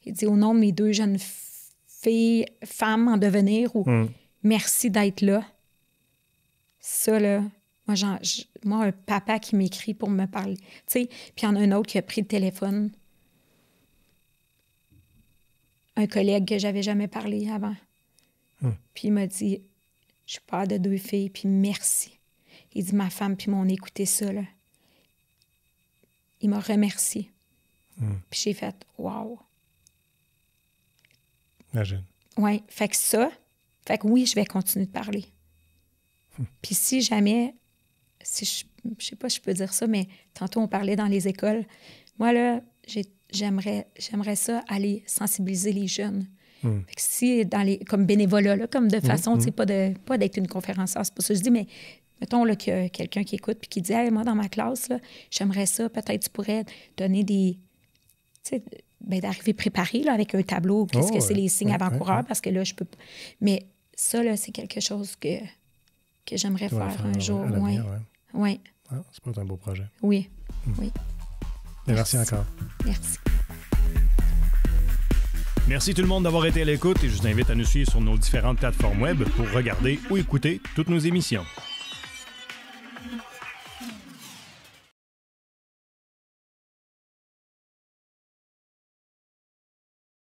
Il dit, au nom de mes 2 jeunes femmes en devenir, ou merci d'être là. Ça, là, moi, un papa qui m'écrit pour me parler. Tu sais, puis il y en a un autre qui a pris le téléphone. Un collègue que j'avais jamais parlé avant. Puis il m'a dit, Je suis père de 2 filles, puis merci. Il dit, ma femme, puis m'ont écouté ça, là. Il m'a remercié. Puis j'ai fait, wow. Imagine. Oui, fait que oui, je vais continuer de parler. Puis si jamais, je sais pas si je peux dire ça, mais tantôt on parlait dans les écoles. Moi, là, j'aimerais ça aller sensibiliser les jeunes. Fait que si comme bénévolat, là, comme de façon, tu sais, pas d'être une conférencière, c'est pas ça que je dis, mais mettons là, qu'il y a quelqu'un qui écoute puis qui dit, hey, moi, dans ma classe, là, j'aimerais ça, peut-être tu pourrais donner des, tu sais, d'arriver préparé là, avec un tableau, qu'est-ce que c'est les signes avant-coureurs, parce que là, je peux pas. Mais ça, là, c'est quelque chose que j'aimerais faire un jour. Oui. Ah, ça peut être un beau projet. Oui. Oui. Merci encore. Merci. Merci tout le monde d'avoir été à l'écoute et je vous invite à nous suivre sur nos différentes plateformes web pour regarder ou écouter toutes nos émissions.